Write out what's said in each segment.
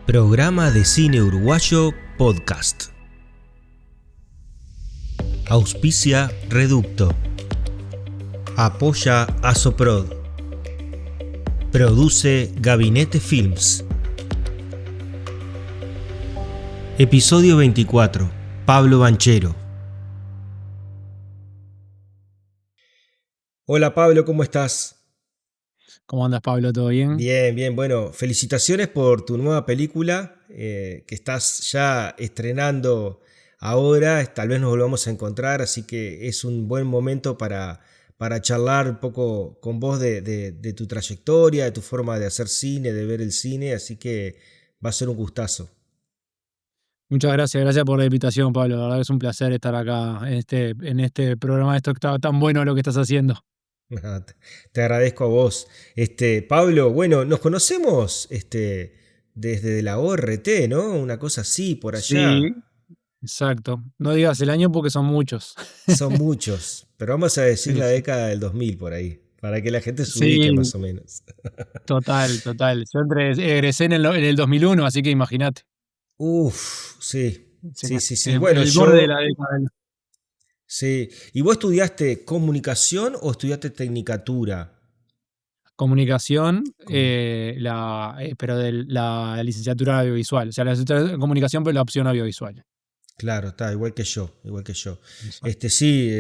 Programa de Cine Uruguayo Podcast. Auspicia Reducto. Apoya Asoprod. Produce Gabinete Films. Episodio 24. Pablo Banchero. Hola Pablo, ¿cómo estás? ¿Cómo andas, Pablo? ¿Todo bien? Bien, bien. Bueno, felicitaciones por tu nueva película que estás ya estrenando ahora. Tal vez nos volvamos a encontrar, así que es un buen momento para charlar un poco con vos de tu trayectoria, de tu forma de hacer cine, de ver el cine, así que va a ser un gustazo. Muchas gracias por la invitación, Pablo. La verdad que es un placer estar acá en este programa. Esto está tan bueno lo que estás haciendo. Te agradezco a vos. Pablo, bueno, nos conocemos desde la ORT, ¿no? Una cosa así, por allá. Sí, exacto. No digas el año porque son muchos. Son muchos, pero vamos a decir Sí, la sí. década del 2000 por ahí, para que la gente se ubique Sí, más o menos. total. Yo egresé en el 2001, así que imagínate. Uf, sí, Sí, sí, sí, sí. en Bueno, el borde de yo, la década. sí. ¿Y vos estudiaste comunicación o estudiaste tecnicatura? Comunicación, Comu- pero de la licenciatura audiovisual. O sea, la licenciatura en comunicación, pero la opción audiovisual. Claro, está, igual que yo, igual que yo. Exacto. Sí,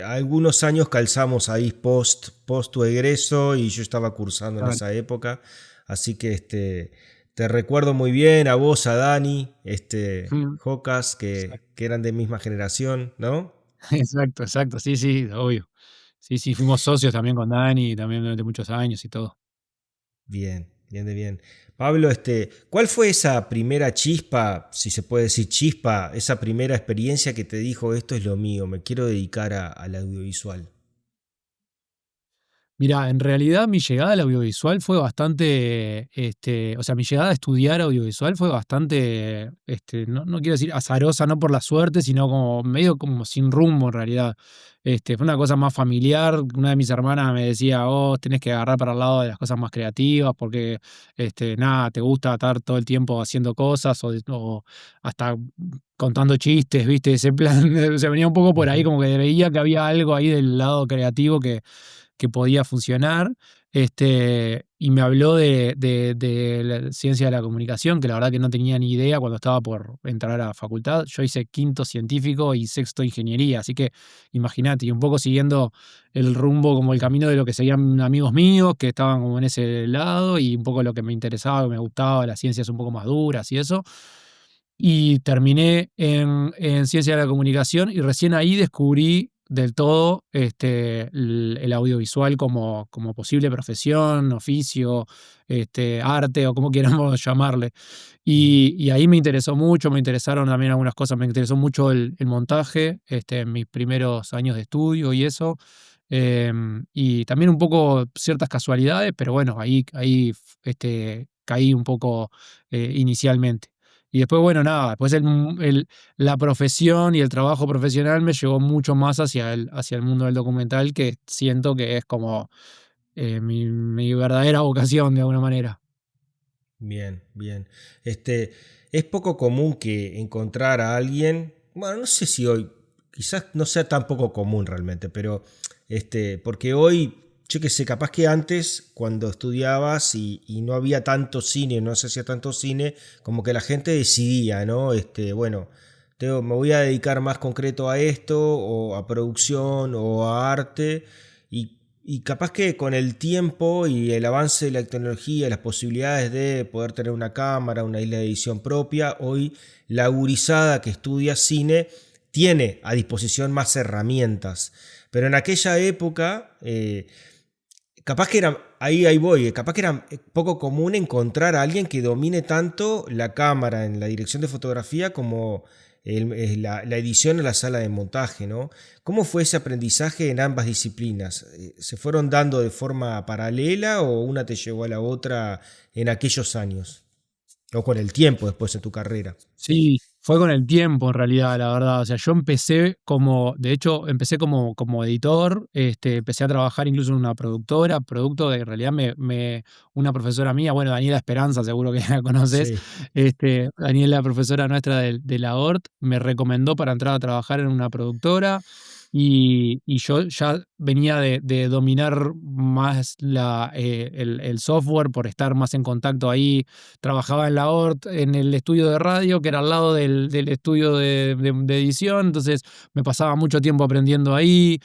algunos años calzamos ahí post tu egreso y yo estaba cursando en Total. esa época, así que te recuerdo muy bien a vos, a Dani, Mm, Jocas, que eran de misma generación, ¿no? exacto. Sí, obvio. Sí, fuimos socios también con Dani, también durante muchos años y todo. Bien, bien de bien. Pablo, ¿cuál fue esa primera chispa, si se puede decir chispa, esa primera experiencia que te dijo esto es lo mío, me quiero dedicar al audiovisual? Mirá, en realidad mi llegada al audiovisual fue bastante, o sea, mi llegada a estudiar audiovisual fue bastante, no quiero decir azarosa, no por la suerte, sino como medio como sin rumbo en realidad. Fue una cosa más familiar. Una de mis hermanas me decía, oh, tenés que agarrar para el lado de las cosas más creativas porque, nada, te gusta estar todo el tiempo haciendo cosas o hasta contando chistes, ¿viste? Ese plan, o sea, venía un poco por ahí, Ujú. como que veía que había algo ahí del lado creativo que podía funcionar, y me habló de la ciencia de la comunicación, que la verdad que no tenía ni idea cuando estaba por entrar a la facultad. Yo hice quinto científico y sexto ingeniería, así que imagínate, y un poco siguiendo el rumbo, como el camino de lo que seguían amigos míos que estaban como en ese lado, y un poco lo que me interesaba, que me gustaba, las ciencias un poco más duras y eso. Y terminé en ciencia de la comunicación y recién ahí descubrí del todo el audiovisual como posible profesión, oficio, arte o como queramos llamarle. Ujú. Y ahí me interesó mucho, me interesaron también algunas cosas, me interesó mucho el montaje en mis primeros años de estudio y eso. Y también un poco ciertas casualidades, pero bueno, ahí caí un poco inicialmente. Y después, bueno, nada, después la profesión y el trabajo profesional me llevó mucho más hacia el mundo del documental, que siento que es como mi verdadera vocación de alguna manera. Bien, bien. Es poco común que encontrar a alguien, bueno, no sé si hoy, quizás no sea tan poco común realmente, pero porque hoy, yo qué sé, capaz que antes, cuando estudiabas y no había tanto cine, no se hacía tanto cine, como que la gente decidía, ¿no? Bueno, me voy a dedicar más concreto a esto, o a producción, o a arte, y capaz que con el tiempo y el avance de la tecnología, las posibilidades de poder tener una cámara, una isla de edición propia, hoy la gurizada que estudia cine tiene a disposición más herramientas. Pero en aquella época, capaz que era, ahí voy, capaz que era poco común encontrar a alguien que domine tanto la cámara en la dirección de fotografía como la edición en la sala de montaje, ¿no? ¿Cómo fue ese aprendizaje en ambas disciplinas? ¿Se fueron dando de forma paralela o una te llevó a la otra en aquellos años? O con el tiempo después en tu carrera. Fue con el tiempo, en realidad, la verdad. O sea, yo empecé de hecho, empecé como editor, empecé a trabajar incluso en una productora, producto de, en realidad, una profesora mía, bueno, Daniela Esperanza, seguro que la conoces, Sí, Daniela, profesora nuestra de la ORT, me recomendó para entrar a trabajar en una productora. Y yo ya venía de dominar más el software por estar más en contacto ahí. Trabajaba en la ORT, en el estudio de radio, que era al lado del estudio de edición, entonces me pasaba mucho tiempo aprendiendo ahí,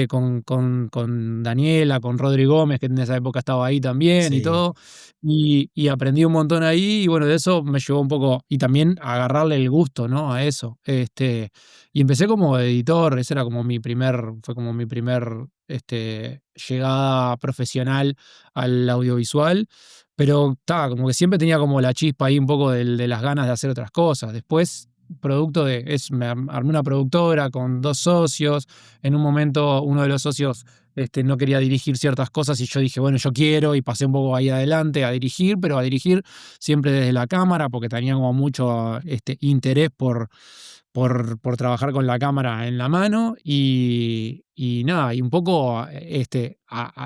con Daniela, con Rodri Gómez, que en esa época estaba ahí también y sí, todo, y aprendí un montón ahí, y bueno, de eso me llevó un poco, y también a agarrarle el gusto, ¿no? A eso, y empecé como editor, ese era como fue como mi primer, llegada profesional al audiovisual. Pero como que siempre tenía como la chispa ahí un poco de las ganas de hacer otras cosas. Después, me armé una productora con 2 socios. En un momento, uno de los socios no quería dirigir ciertas cosas y yo dije, bueno, yo quiero, y pasé un poco ahí adelante a dirigir, pero a dirigir siempre desde la cámara, porque tenía como mucho interés por trabajar con la cámara en la mano y nada, y un poco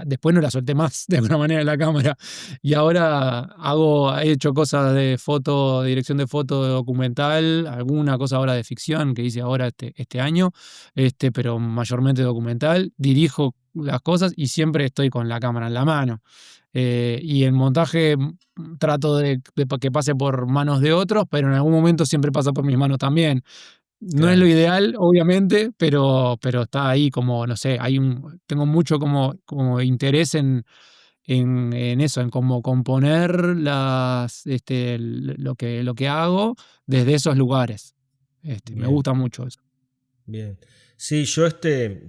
después no la solté más de alguna manera la cámara y ahora he hecho cosas de foto, de dirección de foto, de documental, alguna cosa ahora de ficción que hice ahora este año, pero mayormente documental, dirijo las cosas y siempre estoy con la cámara en la mano. Y en montaje trato de que pase por manos de otros, pero en algún momento siempre pasa por mis manos también. No es lo claro. ideal, obviamente, pero está ahí como, no sé, tengo mucho como interés en eso, en cómo componer lo que hago desde esos lugares. Me Bien, gusta mucho eso. bien. Sí, yo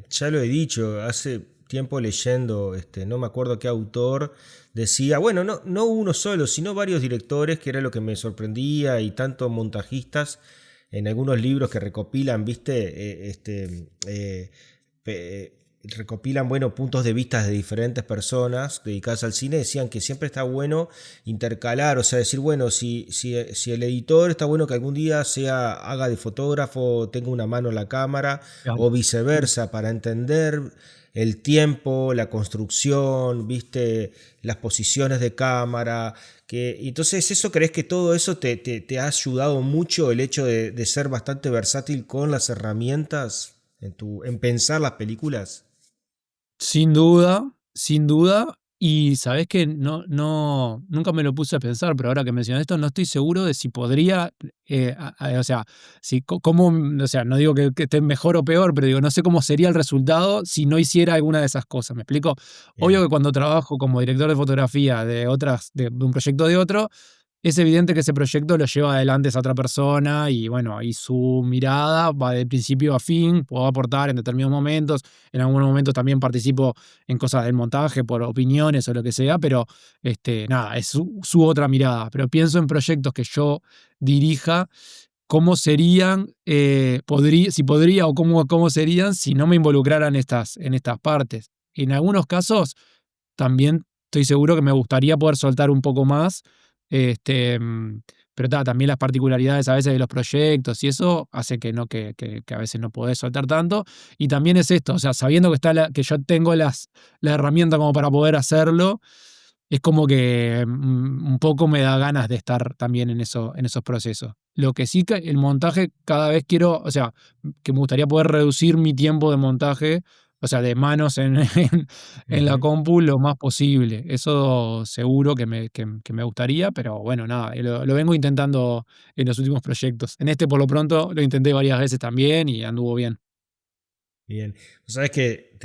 ya lo he dicho, hace tiempo leyendo, no me acuerdo qué autor decía, bueno, no uno solo, sino varios directores, que era lo que me sorprendía, y tantos montajistas en algunos libros que recopilan, viste, recopilan, bueno, puntos de vista de diferentes personas dedicadas al cine, decían que siempre está bueno intercalar, o sea, decir, bueno, si el editor está bueno que algún día haga de fotógrafo, tenga una mano en la cámara, Claro. o viceversa, para entender el tiempo, la construcción, viste, las posiciones de cámara. Entonces, ¿eso crees que todo eso te ha ayudado mucho el hecho de ser bastante versátil con las herramientas en pensar las películas? Sin duda, sin duda. Y sabés que nunca me lo puse a pensar, pero ahora que mencionas esto, no estoy seguro de si podría, o sea, o sea, no digo que esté mejor o peor, pero digo, no sé cómo sería el resultado si no hiciera alguna de esas cosas. ¿Me explico? Obvio Bien, que cuando trabajo como director de fotografía de un proyecto de otro, es evidente que ese proyecto lo lleva adelante esa otra persona y bueno, y su mirada va de principio a fin, puedo aportar en determinados momentos, en algunos momentos también participo en cosas del montaje por opiniones o lo que sea, pero nada, es su otra mirada. Pero pienso en proyectos que yo dirija, cómo serían, si podría o cómo serían si no me involucraran en estas partes. En algunos casos también estoy seguro que me gustaría poder soltar un poco más, este, mm, pero también las particularidades a veces de los proyectos y eso hace que a veces no podés soltar tanto. Y también es esto, o sea, sabiendo que yo tengo la herramienta como para poder hacerlo, es como que un poco me da ganas de estar también en esos procesos. Lo que sí que el montaje cada vez quiero, o sea, que me gustaría poder reducir mi tiempo de montaje, o sea, de manos en la ujú, compu lo más posible. Eso seguro que me gustaría, pero bueno, nada, lo vengo intentando en los últimos proyectos. En por lo pronto lo intenté varias veces también y anduvo bien. bien. Sabes que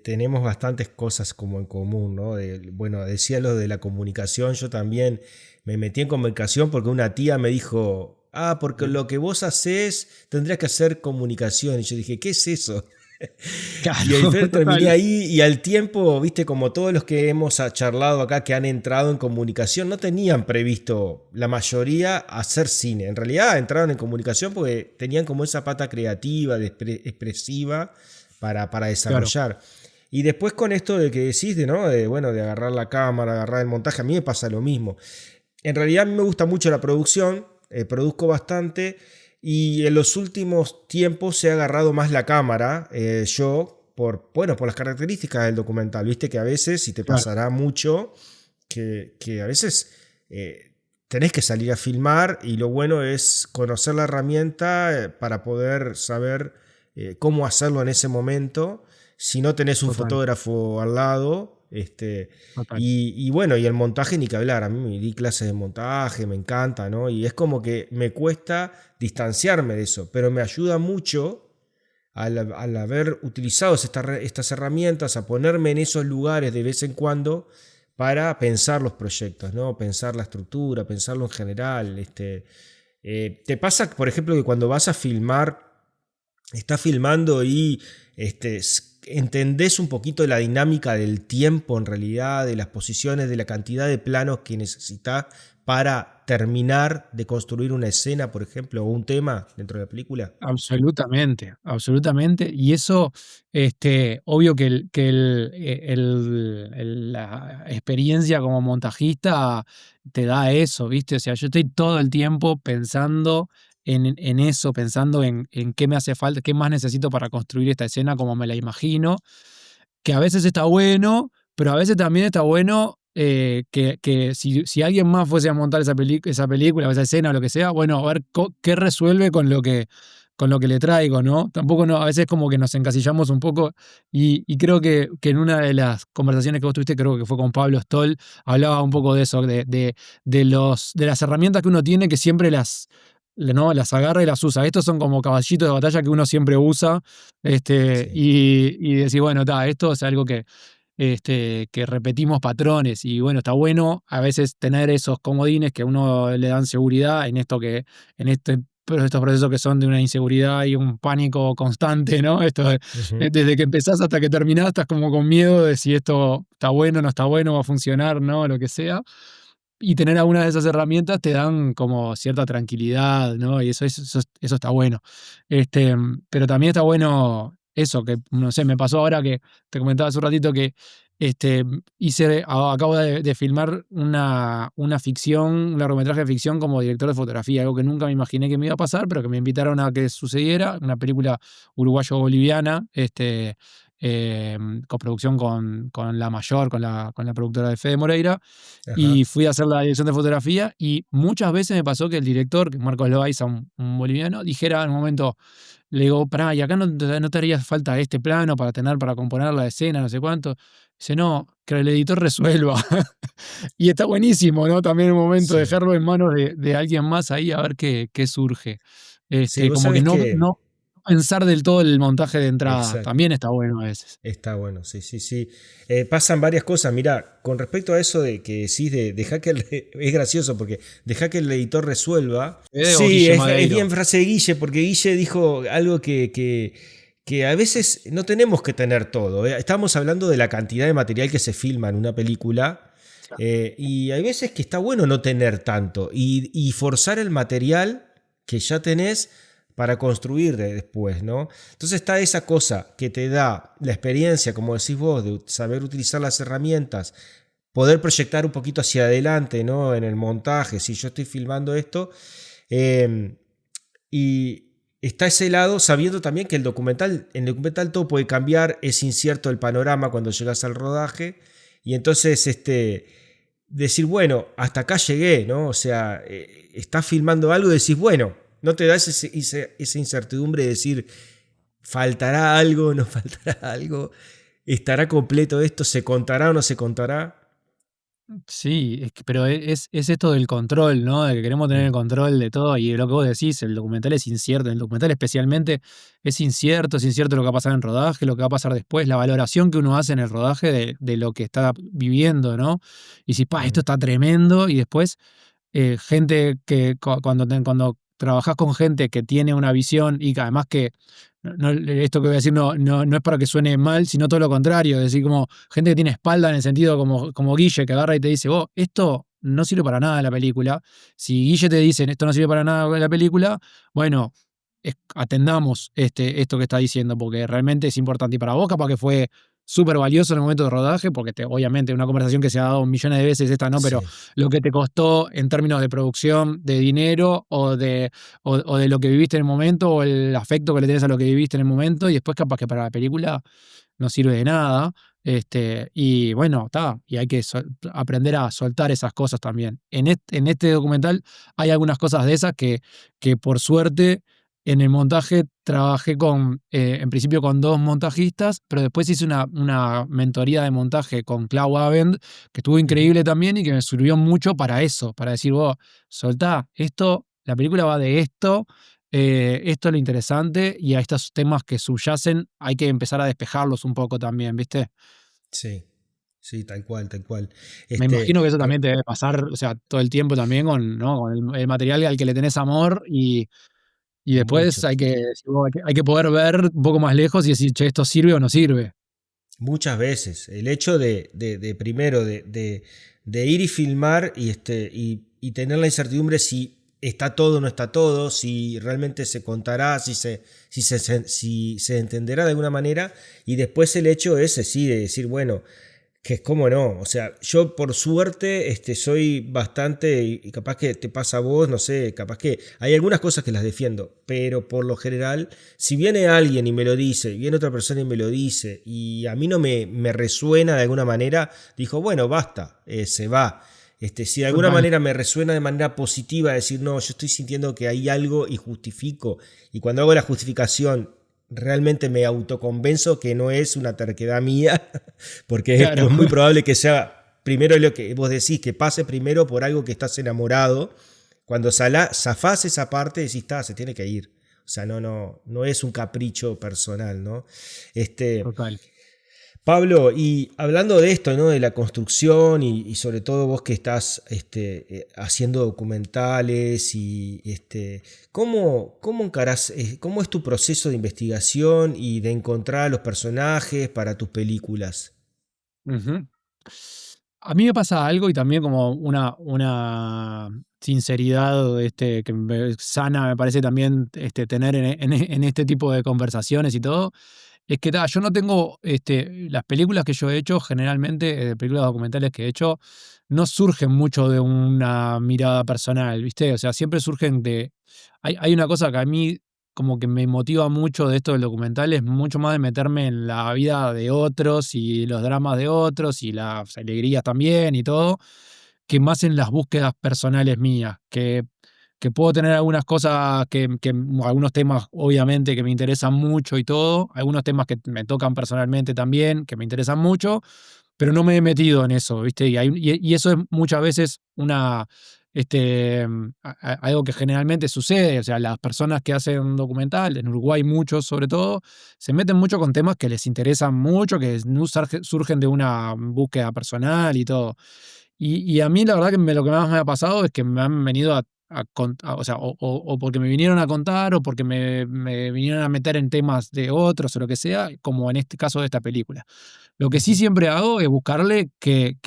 tenemos bastantes cosas como en común, ¿no? Bueno, decía lo de la comunicación, yo también me metí en comunicación porque una tía me dijo, porque Bien. lo que vos haces tendrías que hacer comunicación. Y yo dije, ¿qué es eso? Y ahí Claro, terminé total. ahí y al tiempo, viste, como todos los que hemos charlado acá que han entrado en comunicación, no tenían previsto la mayoría hacer cine. En realidad entraron en comunicación porque tenían como esa pata creativa, expresiva para Claro. desarrollar. Y después con esto de que decís, ¿no? Bueno, de agarrar la cámara, agarrar el montaje, a mí me pasa lo mismo. En realidad a mí me gusta mucho la producción, produzco bastante Y en los últimos tiempos he agarrado más la cámara, yo, bueno, por las características del documental. Viste que a veces, y te Claro, pasará mucho, que a veces tenés que salir a filmar y lo bueno es conocer la herramienta para poder saber cómo hacerlo en ese momento. Si no tenés un total, fotógrafo al lado, total. y bueno, y el montaje ni que hablar. A mí me di clases de montaje, me encanta, ¿no? Y es como que me cuesta distanciarme de eso, pero me ayuda mucho al haber utilizado estas herramientas, a ponerme en esos lugares de vez en cuando para pensar los proyectos, ¿no? Pensar la estructura, pensarlo en general. ¿Te pasa, por ejemplo, que cuando vas a filmar, estás filmando y entendés un poquito la dinámica del tiempo en realidad, de las posiciones, de la cantidad de planos que necesitas para terminar de construir una escena, por ejemplo, o un tema dentro de la película? Absolutamente, absolutamente. Y eso, obvio la experiencia como montajista te da eso, ¿viste? O sea, yo estoy todo el tiempo pensando en eso, pensando en qué me hace falta, qué más necesito para construir esta escena como me la imagino, que a veces está bueno, pero a veces también está bueno que si alguien más fuese a montar esa película o esa escena o lo que sea, bueno, a ver qué resuelve con lo que le traigo, ¿no? Tampoco no, a veces como que nos encasillamos un poco y creo que en una de las conversaciones que vos tuviste, creo que fue con Pablo Stoll, hablaba un poco de eso, de las herramientas que uno tiene que siempre ¿no? Las agarra y las usa. Estos son como caballitos de batalla que uno siempre usa, Sí. y decir, bueno, esto es algo que repetimos patrones y bueno, está bueno a veces tener esos comodines que a uno le dan seguridad en estos procesos que son de una inseguridad y un pánico constante, ¿no? Ujú. Desde que empezás hasta que terminás, estás como con miedo de si esto está bueno, no está bueno, va a funcionar, ¿no? Lo que sea. Y tener alguna de esas herramientas te dan como cierta tranquilidad, ¿no? Y eso está bueno. Pero también está bueno eso, que no sé, me pasó ahora que te comentaba hace un ratito que este, acabo de filmar una ficción, un largometraje de ficción como director de fotografía, algo que nunca me imaginé que me iba a pasar, pero que me invitaron a que sucediera, una película uruguayo-boliviana, coproducción con La Mayor, con la productora de Fede Moreira, Ajá. y fui a hacer la dirección de fotografía y muchas veces me pasó que el director, que es Marcos Loaiza, un boliviano, dijera en un momento, le digo, pará, ¿y acá no te haría falta este plano para componer la escena, no sé cuánto? Dice, no, que el editor resuelva. Y está buenísimo, ¿no? También en un momento Sí. dejarlo en manos de alguien más ahí a ver qué surge. Sí, vos Como que sabés no que... pensar del todo el montaje de entrada, Exacto. también está bueno a veces. Está bueno, sí, sí, sí. Pasan varias cosas. Mira, con respecto a eso de que decís de dejar que es gracioso porque deja que el editor resuelva. O Sí, Guille es Madeiro. bien frase de Guille, porque Guille dijo algo que a veces no tenemos que tener todo. Estamos hablando de la cantidad de material que se filma en una película. Y hay veces que está bueno no tener tanto y forzar el material que ya tenés para construir después, ¿no? Entonces está esa cosa que te da la experiencia, como decís vos, de saber utilizar las herramientas, poder proyectar un poquito hacia adelante, ¿no? En el montaje, si yo estoy filmando esto, eh, y está ese lado sabiendo también que en el documental todo puede cambiar, es incierto el panorama cuando llegas al rodaje, y entonces decir, bueno, hasta acá llegué, ¿no? O sea, estás filmando algo y decís, bueno, no te das esa incertidumbre de decir, ¿faltará algo? ¿No faltará algo? ¿Estará completo esto? ¿Se contará o no se contará? Sí, pero es esto del control, ¿no? De que queremos tener el Mm, control de todo y lo que vos decís, el documental es incierto, el documental especialmente es incierto lo que va a pasar en rodaje, lo que va a pasar después, la valoración que uno hace en el rodaje de lo que está viviendo, ¿no? Y si, esto ujú, está tremendo y después gente que cuando trabajás con gente que tiene una visión y que además que esto que voy a decir no es para que suene mal, sino todo lo contrario, es decir, como gente que tiene espalda en el sentido como Guille, que agarra y te dice, vos, esto no sirve para nada en la película. Si Guille te dice, esto no sirve para nada en la película, bueno, atendamos esto que está diciendo, porque realmente es importante. Y para vos capaz que fue súper valioso en el momento de rodaje, porque obviamente una conversación que se ha dado millones de veces, esta no, pero Sí. lo que te costó en términos de producción, de dinero o de lo que viviste en el momento, o el afecto que le tenés a lo que viviste en el momento, y después capaz que para la película no sirve de nada. Y bueno, está, y hay que aprender a soltar esas cosas también. En este documental hay algunas cosas de esas que por suerte en el montaje trabajé en principio con 2 montajistas, pero después hice una mentoría de montaje con Clau Avend, que estuvo Ujú. increíble también y que me sirvió mucho para eso, para decir, vos, soltá, esto, la película va de esto es lo interesante, y a estos temas que subyacen hay que empezar a despejarlos un poco también, ¿viste? Sí, sí, tal cual, tal cual. Me Este, imagino que eso a- también te debe pasar, o sea, todo el tiempo también con, ¿no? Con el material al que le tenés amor, y después mucho. hay que poder ver un poco más lejos y decir, che, ¿esto sirve o no sirve? Muchas veces. El hecho de primero de ir y filmar y tener la incertidumbre si está todo o no está todo, si realmente se contará, si se entenderá de alguna manera. Y después el hecho ese, sí, de decir, bueno, que es como no, o sea, yo por suerte soy bastante, y capaz que te pasa a vos, no sé, capaz que hay algunas cosas que las defiendo, pero por lo general, si viene alguien y me lo dice, viene otra persona y me lo dice, y a mí no me resuena de alguna manera, dijo, bueno, basta, se va. Si de alguna Total. manera me resuena de manera positiva, decir, no, yo estoy sintiendo que hay algo y justifico, y cuando hago la justificación realmente me autoconvenzo que no es una terquedad mía, porque es Claro. muy probable que sea primero lo que vos decís, que pase primero por algo que estás enamorado. Cuando zafás esa parte, decís, está, se tiene que ir. O sea, no es un capricho personal, ¿no? Este, Total. Pablo, y hablando de esto, ¿no? De la construcción y sobre todo vos que estás haciendo documentales ¿cómo encarás, cómo es tu proceso de investigación y de encontrar a los personajes para tus películas? Ujú. A mí me pasa algo, y también como una sinceridad que sana, me parece también tener en este tipo de conversaciones y todo. Es que yo no tengo, las películas que yo he hecho, generalmente, películas documentales que he hecho, no surgen mucho de una mirada personal, ¿viste? O sea, siempre surgen hay una cosa que a mí como que me motiva mucho de esto del documental, es mucho más de meterme en la vida de otros y los dramas de otros y las alegrías también y todo, que más en las búsquedas personales mías, que puedo tener algunas cosas algunos temas obviamente que me interesan mucho y todo, algunos temas que me tocan personalmente también, que me interesan mucho, pero no me he metido en eso, ¿viste? Y eso es muchas veces algo que generalmente sucede, o sea, las personas que hacen un documental, en Uruguay muchos sobre todo, se meten mucho con temas que les interesan mucho, que no surgen de una búsqueda personal y todo. Y a mí la verdad que lo que más me ha pasado es que me han venido o sea, o porque me vinieron a contar, o porque me vinieron a meter en temas de otros o lo que sea, como en este caso de esta película. Lo que sí Ujú. siempre hago es buscarle que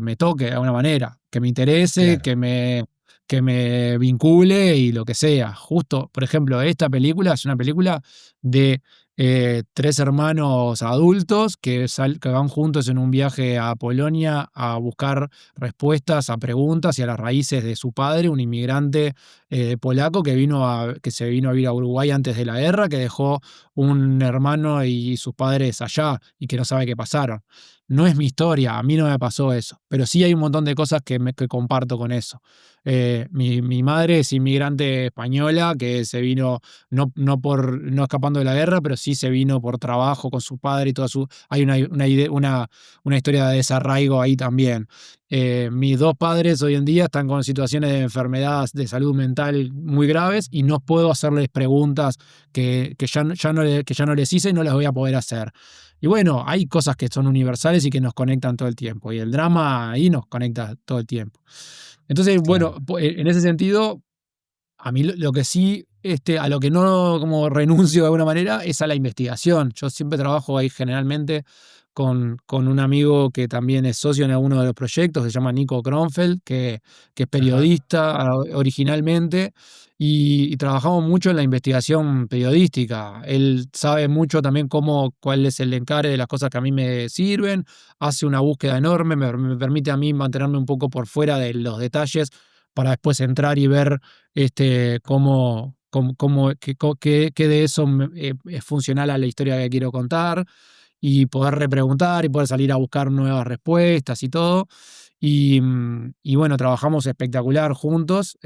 me toque de alguna manera, que me interese, Claro. que me vincule y lo que sea. Justo, por ejemplo, esta película es una película de 3 hermanos adultos que van juntos en un viaje a Polonia a buscar respuestas a preguntas y a las raíces de su padre, un inmigrante polaco que se vino a vivir a Uruguay antes de la guerra, que dejó un hermano y sus padres allá y que no sabe qué pasaron. No es mi historia, a mí no me pasó eso, pero sí hay un montón de cosas que comparto con eso. Mi madre es inmigrante española que se vino no escapando de la guerra, pero sí se vino por trabajo con su padre y hay una historia de desarraigo ahí también. Mis 2 padres hoy en día están con situaciones de enfermedad de salud mental muy graves y no puedo hacerles preguntas que ya no les hice y no las voy a poder hacer. Y bueno, hay cosas que son universales y que nos conectan todo el tiempo, y el drama ahí nos conecta todo el tiempo. Entonces, bueno, Claro. en ese sentido, a mí lo que sí, a lo que no como renuncio de alguna manera es a la investigación. Yo siempre trabajo ahí generalmente con un amigo que también es socio en alguno de los proyectos, se llama Nico Kronfeld, que es Ajá, periodista originalmente, y trabajamos mucho en la investigación periodística. Él sabe mucho también cuál es el encare de las cosas que a mí me sirven, hace una búsqueda enorme, me permite a mí mantenerme un poco por fuera de los detalles para después entrar y ver qué de eso es funcional a la historia que quiero contar y poder repreguntar y poder salir a buscar nuevas respuestas y todo. Y bueno, trabajamos espectacular juntos,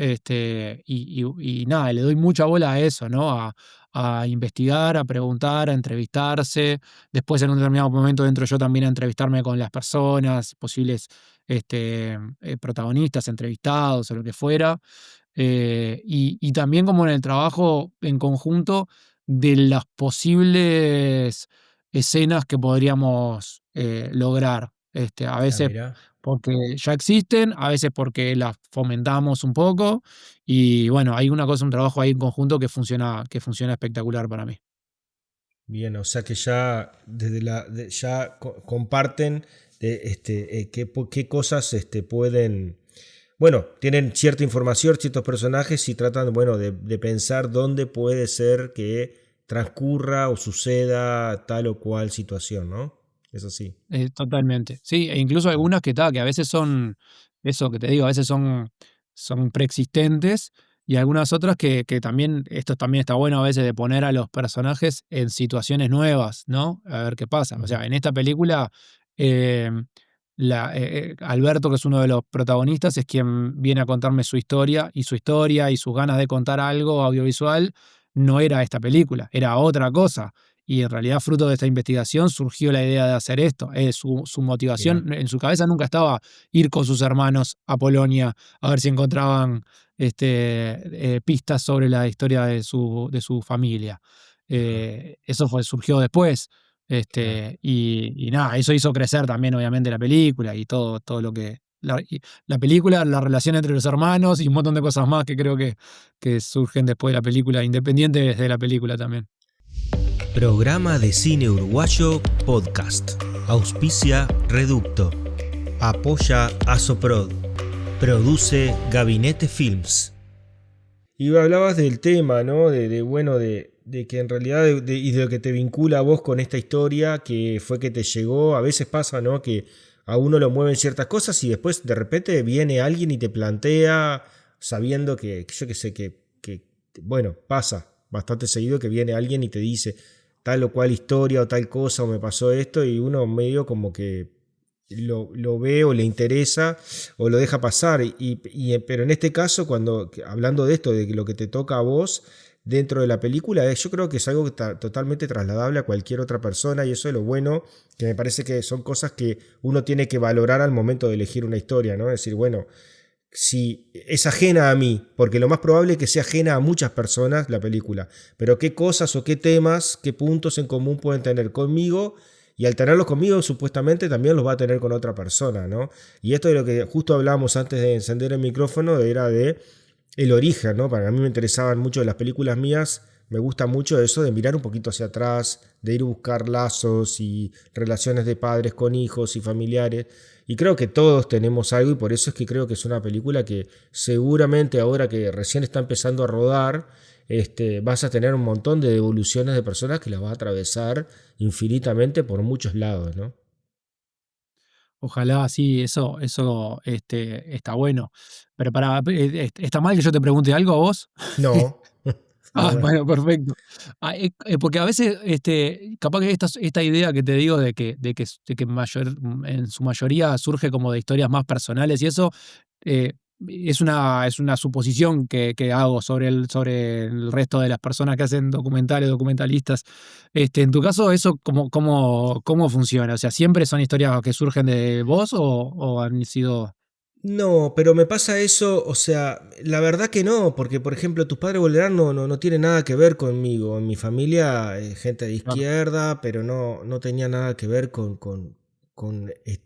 y nada, le doy mucha bola a eso, ¿no? A investigar, a preguntar, a entrevistarse. Después, en un determinado momento, entro yo también a entrevistarme con las personas, posibles protagonistas, entrevistados o lo que fuera. Y también como en el trabajo en conjunto de las posibles escenas que podríamos lograr. A ah, veces mirá. porque ya existen, a veces porque las fomentamos un poco. Y bueno, hay una cosa, un trabajo ahí en conjunto que funciona espectacular para mí. Bien, o sea que ya ya comparten qué cosas pueden. Bueno, tienen cierta información, ciertos personajes y tratan, bueno, de pensar dónde puede ser que transcurra o suceda tal o cual situación, ¿no? Es así. Totalmente. Sí, e incluso Ah, algunas que a veces son, eso que te digo, a veces son preexistentes y algunas otras que también, esto también está bueno a veces de poner a los personajes en situaciones nuevas, ¿no? A ver qué pasa. O ujú, sea, en esta película, eh, Alberto, que es uno de los protagonistas, es quien viene a contarme su historia y sus ganas de contar algo audiovisual, no era esta película, era otra cosa. Y en realidad, fruto de esta investigación, surgió la idea de hacer esto. Su mirá, motivación en su cabeza nunca estaba ir con sus hermanos a Polonia a ver si encontraban pistas sobre la historia de su familia. ajá, Eso surgió después. claro. Y nada, eso hizo crecer también, obviamente, la película y todo lo que. La película, la relación entre los hermanos y un montón de cosas más que creo que surgen después de la película, independientes de la película también. Programa de cine uruguayo podcast. Auspicia Reducto. Apoya Asoprod. Produce Gabinete Films. Y hablabas del tema, ¿no? Bueno, de que en realidad, y de lo que te vincula a vos con esta historia, que fue que te llegó, a veces pasa, ¿no? Que a uno lo mueven ciertas cosas y después de repente viene alguien y te plantea, sabiendo que yo que sé, bueno, pasa bastante seguido que viene alguien y te dice tal o cual historia o tal cosa o me pasó esto y uno medio como que lo ve o le interesa o lo deja pasar. Pero en este caso, hablando de esto, de lo que te toca a vos dentro de la película, yo creo que es algo que está totalmente trasladable a cualquier otra persona y eso es lo bueno, que me parece que son cosas que uno tiene que valorar al momento de elegir una historia, ¿no? Es decir, bueno, si es ajena a mí, porque lo más probable es que sea ajena a muchas personas la película, pero qué cosas o qué temas, qué puntos en común pueden tener conmigo y al tenerlos conmigo supuestamente también los va a tener con otra persona, ¿no? Y esto de lo que justo hablábamos antes de encender el micrófono era de el origen, ¿no? Para mí me interesaban mucho de las películas mías, me gusta mucho eso de mirar un poquito hacia atrás, de ir a buscar lazos y relaciones de padres con hijos y familiares. Y creo que todos tenemos algo y por eso es que creo que es una película que seguramente ahora que recién está empezando a rodar, vas a tener un montón de devoluciones de personas que las va a atravesar infinitamente por muchos lados, ¿no? Ojalá, sí, eso está bueno. Pero ¿está mal que yo te pregunte algo a vos? No, para Ah, nada. bueno, perfecto. Porque a veces, capaz que esta idea que te digo de que en su mayoría surge como de historias más personales y eso, eh, es una suposición que hago sobre el resto de las personas que hacen documentales, documentalistas. En tu caso, ¿eso cómo funciona? O sea, ¿siempre son historias que surgen de vos o han sido? No, pero me pasa eso, o sea, la verdad que no, porque por ejemplo tus padres volverán no tiene nada que ver conmigo. En mi familia, gente de Claro. izquierda, pero no tenía nada que ver con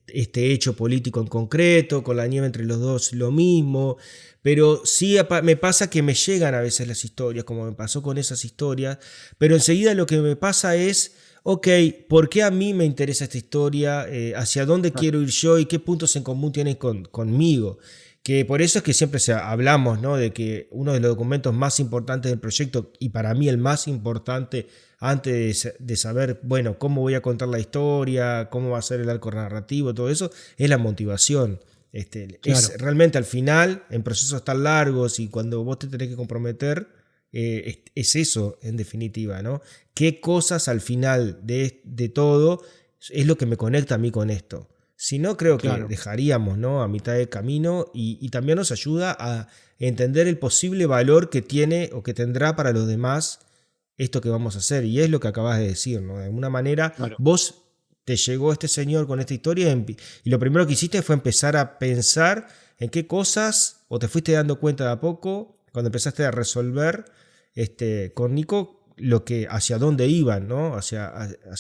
este hecho político en concreto, con la nieve entre los dos, lo mismo. Pero sí me pasa que me llegan a veces las historias, como me pasó con esas historias, pero enseguida lo que me pasa es ok, ¿por qué a mí me interesa esta historia? ¿Hacia dónde Claro, quiero ir yo? ¿Y qué puntos en común tienen conmigo? Que por eso es que siempre hablamos, ¿no? De que uno de los documentos más importantes del proyecto, y para mí el más importante antes de saber, bueno, cómo voy a contar la historia, cómo va a ser el arco narrativo, todo eso, es la motivación. Es claro, realmente al final, en procesos tan largos y cuando vos te tenés que comprometer, es eso en definitiva, ¿no? ¿Qué cosas al final de todo es lo que me conecta a mí con esto? Si no, creo que claro. dejaríamos, ¿no? A mitad de camino y también nos ayuda a entender el posible valor que tiene o que tendrá para los demás esto que vamos a hacer. Y es lo que acabas de decir, ¿no? De alguna manera, Claro. vos te llegó este señor con esta historia y lo primero que hiciste fue empezar a pensar en qué cosas, o te fuiste dando cuenta de a poco, cuando empezaste a resolver con Nico lo que hacia dónde iban, ¿no? Hacia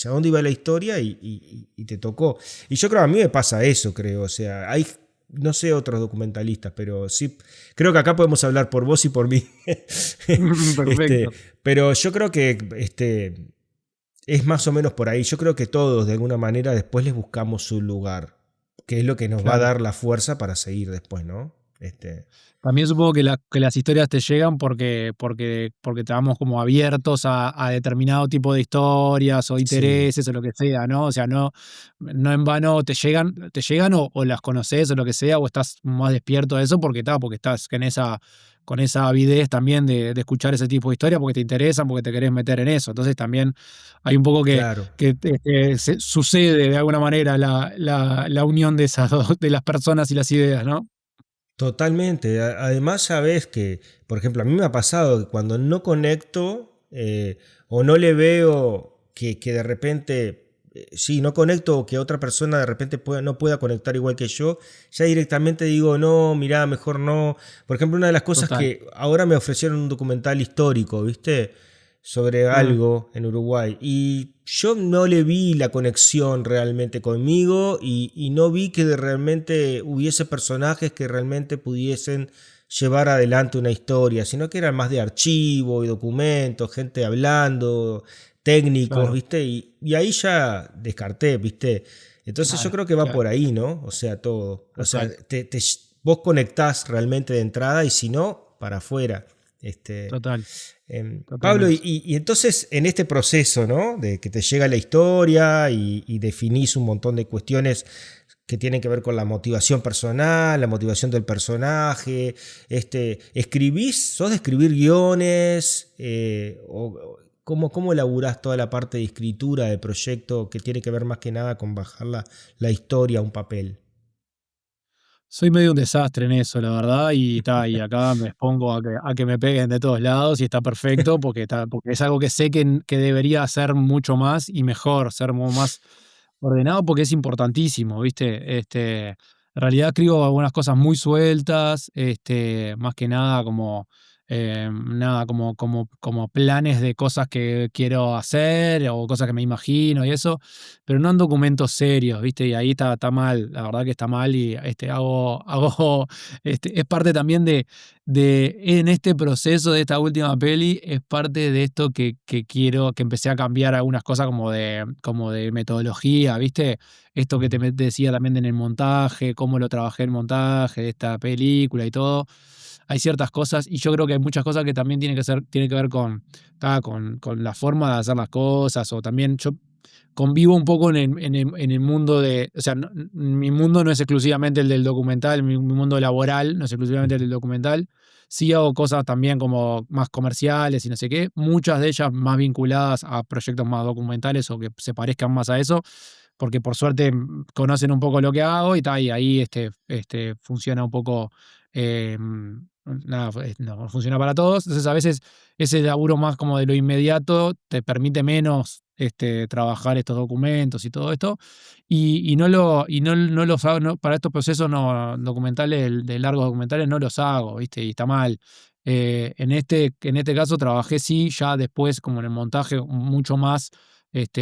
dónde iba la historia y te tocó. Y yo creo a mí me pasa eso, creo. O sea, hay, no sé otros documentalistas, pero sí, creo que acá podemos hablar por vos y por mí. este, Perfecto. pero yo creo que es más o menos por ahí. Yo creo que todos, de alguna manera, después les buscamos su lugar, que es lo que nos va a Claro. dar la fuerza para seguir después, ¿no? También supongo que, que las historias te llegan porque estamos como abiertos a determinado tipo de historias o Sí, intereses o lo que sea, ¿no? O sea, no en vano te llegan o las conoces o lo que sea, o estás más despierto de eso porque estás con esa avidez también de escuchar ese tipo de historias, porque te interesan, porque te querés meter en eso. Entonces también hay un poco claro. que sucede de alguna manera la unión de esas dos, de las personas y las ideas, ¿no? Totalmente. Además, sabes que, por ejemplo, a mí me ha pasado que cuando no conecto o no le veo que de repente, sí, no conecto o que otra persona de repente no pueda conectar igual que yo, ya directamente digo, no, mirá, mejor no. Por ejemplo, una de las cosas Total. que ahora me ofrecieron un documental histórico, ¿viste? Sobre Mm. algo en Uruguay. Y yo no le vi la conexión realmente conmigo y no vi que realmente hubiese personajes que realmente pudiesen llevar adelante una historia, sino que eran más de archivo y documentos, gente hablando, técnicos, Claro, ¿viste? Y ahí ya descarté, ¿viste? Entonces yo claro, creo que va claro, por ahí, ¿no? O sea, todo. O sea, total, vos conectás realmente de entrada y si no, para afuera. Este, total, Pablo, totalmente. y entonces en este proceso, ¿no? De que te llega la historia y definís un montón de cuestiones que tienen que ver con la motivación personal, la motivación del personaje, ¿escribís? ¿Sos de escribir guiones? ¿Cómo elaborás toda la parte de escritura del proyecto que tiene que ver más que nada con bajar la historia a un papel? Soy medio un desastre en eso, la verdad, y acá me expongo a que me peguen de todos lados y está perfecto porque es algo que sé que debería hacer mucho más y mejor, ser más ordenado porque es importantísimo, ¿viste? En realidad escribo algunas cosas muy sueltas, más que nada como planes de cosas que quiero hacer o cosas que me imagino y eso, pero no en documentos serios, ¿viste? Y ahí está mal, la verdad que está mal y es parte también en este proceso de esta última peli, es parte de esto que quiero, que empecé a cambiar algunas cosas como de metodología, ¿viste? Esto que Ujú. decía también en el montaje, cómo lo trabajé en el montaje de esta película y todo. Hay ciertas cosas, y yo creo que hay muchas cosas que también tienen que ver con la forma de hacer las cosas, o también yo convivo un poco en el mundo o sea, mi mundo no es exclusivamente el del documental, mi mundo laboral no es exclusivamente el Ujú. del documental. Sí hago cosas también como más comerciales y no sé qué, muchas de ellas más vinculadas a proyectos más documentales o que se parezcan más a eso, porque por suerte conocen un poco lo que hago y, y ahí funciona un poco, nada, no funciona para todos. Entonces a veces ese laburo más como de lo inmediato te permite menos trabajar estos documentos y todo esto. No los hago, para estos procesos documentales, de largos documentales, no los hago, ¿viste? Y está mal. En este caso trabajé sí, ya después, como en el montaje, mucho más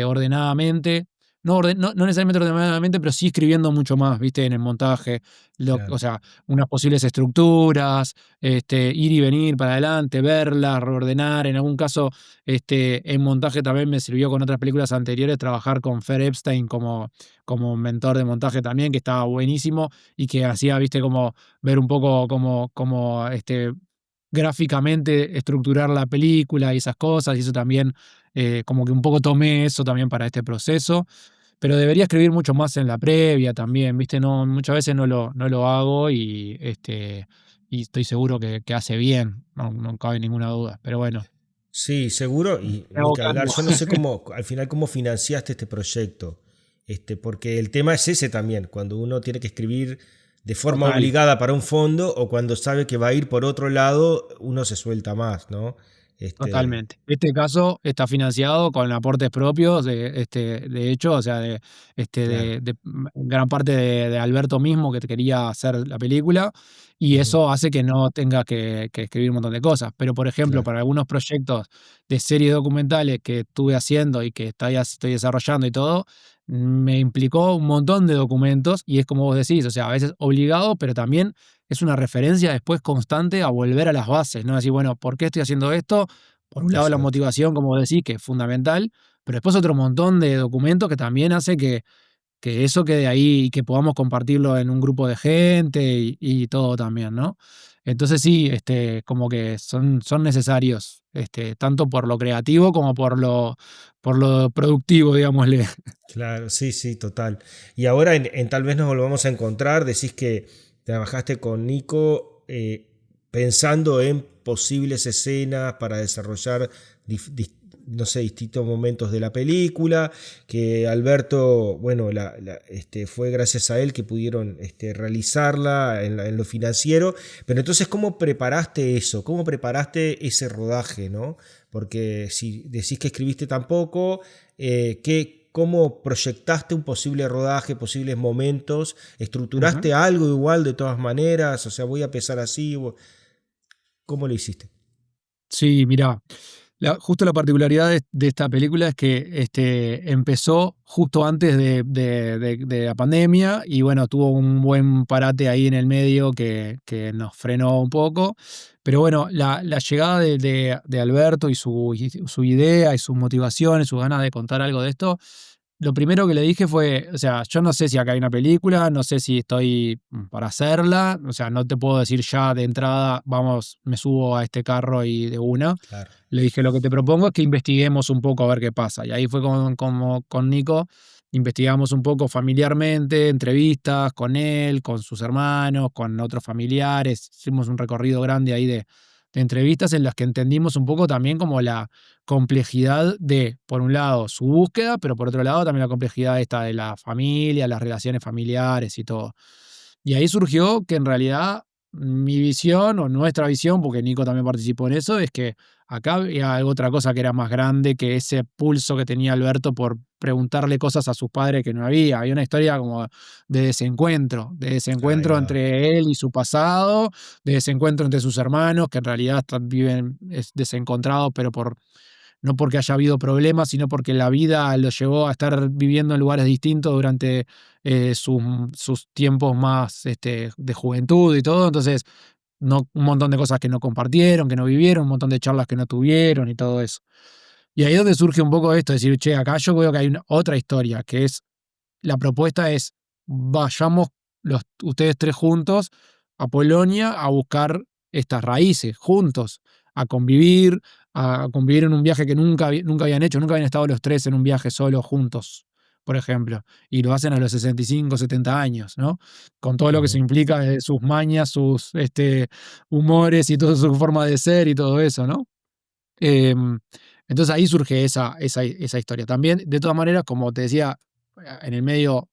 ordenadamente. no necesariamente ordenadamente, pero sí escribiendo mucho más, ¿viste? En el montaje, o Claro. sea, unas posibles estructuras, ir y venir para adelante, verlas, reordenar. En algún caso, en montaje también me sirvió con otras películas anteriores trabajar con Fer Epstein como mentor de montaje también, que estaba buenísimo y que hacía, ¿viste? Como ver un poco como gráficamente estructurar la película y esas cosas, y eso también, como que un poco tomé eso también para este proceso, pero debería escribir mucho más en la previa también, ¿viste? No, muchas veces no lo hago y estoy seguro que hace bien, no cabe ninguna duda, pero bueno, Sí, seguro, y me ni hago que hablar. cargo. Yo no sé cómo, al final, cómo financiaste este proyecto. Porque el tema es ese también, cuando uno tiene que escribir de forma Total. obligada para un fondo o cuando sabe que va a ir por otro lado, uno se suelta más, ¿no? Este, Totalmente. Este caso está financiado con aportes propios, de hecho, o sea, claro. gran parte de Alberto mismo que quería hacer la película, y Ujú, eso hace que no tenga que escribir un montón de cosas. Pero, por ejemplo, claro. para algunos proyectos de series documentales que estuve haciendo y que estoy desarrollando y todo, me implicó un montón de documentos, y es como vos decís, o sea, a veces obligado, pero también es una referencia después constante a volver a las bases, ¿no? Decir, bueno, ¿por qué estoy haciendo esto? Por un lado, la Exacto. motivación, como decís, que es fundamental, pero después otro montón de documentos que también hace que eso quede ahí y que podamos compartirlo en un grupo de gente y todo también, ¿no? Entonces sí, como que son necesarios, tanto por lo creativo como por lo productivo, digámosle. Claro, sí, sí, total. Y ahora Tal vez nos volvamos a encontrar, decís que trabajaste con Nico pensando en posibles escenas para desarrollar, no sé, distintos momentos de la película, que Alberto, bueno, fue gracias a él que pudieron realizarla en lo financiero, pero entonces, ¿cómo preparaste eso? ¿Cómo preparaste ese rodaje, no? Porque si decís que escribiste tan poco, ¿cómo proyectaste un posible rodaje, posibles momentos? Ujú. ¿Estructuraste algo igual de todas maneras? O sea, voy a empezar así. ¿Cómo lo hiciste? Sí, mirá. Justo la particularidad de esta película es que empezó justo antes de la pandemia y bueno, tuvo un buen parate ahí en el medio que nos frenó un poco. Pero bueno, la llegada de Alberto y su idea y sus motivaciones, sus ganas de contar algo de esto, lo primero que le dije fue, o sea, yo no sé si acá hay una película, no sé si estoy para hacerla, o sea, no te puedo decir ya de entrada, vamos, me subo a este carro y de una. Claro. Le dije, lo que te propongo es que investiguemos un poco a ver qué pasa. Y ahí fue como con Nico, investigamos un poco familiarmente, entrevistas con él, con sus hermanos, con otros familiares. Hicimos un recorrido grande ahí de entrevistas en las que entendimos un poco también como la complejidad de, por un lado, su búsqueda, pero por otro lado también la complejidad esta de la familia, las relaciones familiares y todo. Y ahí surgió que en realidad mi visión o nuestra visión, porque Nico también participó en eso, es que acá había otra cosa que era más grande que ese pulso que tenía Alberto por preguntarle cosas a sus padres que no había. Había una historia como de Ahí desencuentro va. entre él y su pasado, de desencuentro entre sus hermanos, que en realidad viven desencontrados, pero no porque haya habido problemas, sino porque la vida lo llevó a estar viviendo en lugares distintos durante sus tiempos más de juventud y todo. Entonces, no, un montón de cosas que no compartieron, que no vivieron, un montón de charlas que no tuvieron y todo eso. Y ahí es donde surge un poco esto, decir, che, acá yo veo que hay otra historia, que es, la propuesta es, vayamos ustedes tres juntos a Polonia a buscar estas raíces, juntos, a convivir, a convivir en un viaje que nunca habían hecho, nunca habían estado los tres en un viaje solos juntos, por ejemplo, y lo hacen a los 65, 70 años, ¿no? Con todo lo que se Ujú. implica de sus mañas, sus humores y toda su forma de ser y todo eso, ¿no? Em, entonces ahí surge esa historia. También, de todas maneras, como te decía, en el medio,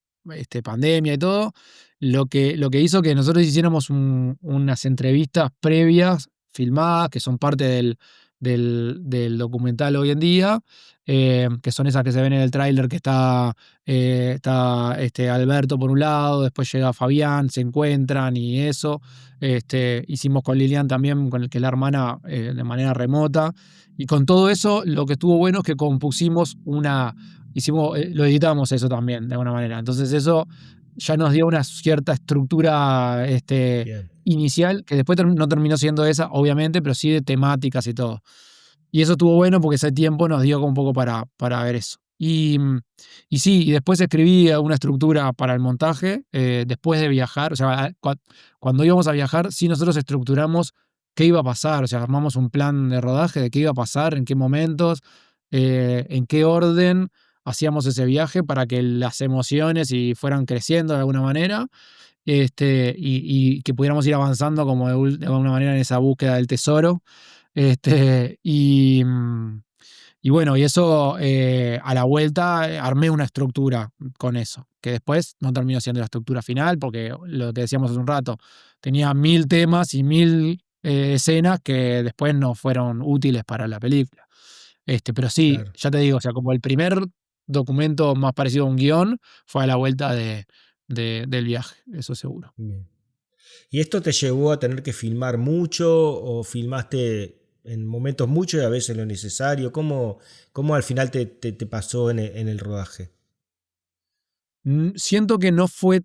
pandemia y todo, lo que hizo que nosotros hiciéramos unas entrevistas previas, filmadas, que son parte del documental hoy en día, que son esas que se ven en el tráiler, que está Alberto por un lado, después llega Fabián, se encuentran y eso. Hicimos con Lilian también, con el que es la hermana, de manera remota. Y con todo eso, lo que estuvo bueno es que compusimos lo editamos eso también, de alguna manera. Entonces eso ya nos dio una cierta estructura Bien, inicial, que después no terminó siendo esa, obviamente, pero sí de temáticas y todo. Y eso estuvo bueno porque ese tiempo nos dio como un poco para ver eso. Y sí, y después escribí una estructura para el montaje, después de viajar, o sea, cuando íbamos a viajar, sí nosotros estructuramos qué iba a pasar, o sea, armamos un plan de rodaje de qué iba a pasar, en qué momentos, en qué orden hacíamos ese viaje para que las emociones y fueran creciendo de alguna manera, y que pudiéramos ir avanzando como de alguna manera en esa búsqueda del tesoro. Este, y bueno, y eso a la vuelta armé una estructura con eso, que después no terminó siendo la estructura final, porque lo que decíamos hace un rato, tenía 1000 temas y 1000 escenas que después no fueron útiles para la película. Pero sí, claro. ya te digo, o sea, como el primer documento más parecido a un guión fue a la vuelta del viaje, eso seguro. Bien. ¿Y esto te llevó a tener que filmar mucho o filmaste en momentos mucho y a veces lo necesario? ¿Cómo al final te pasó en el rodaje? Siento que no fue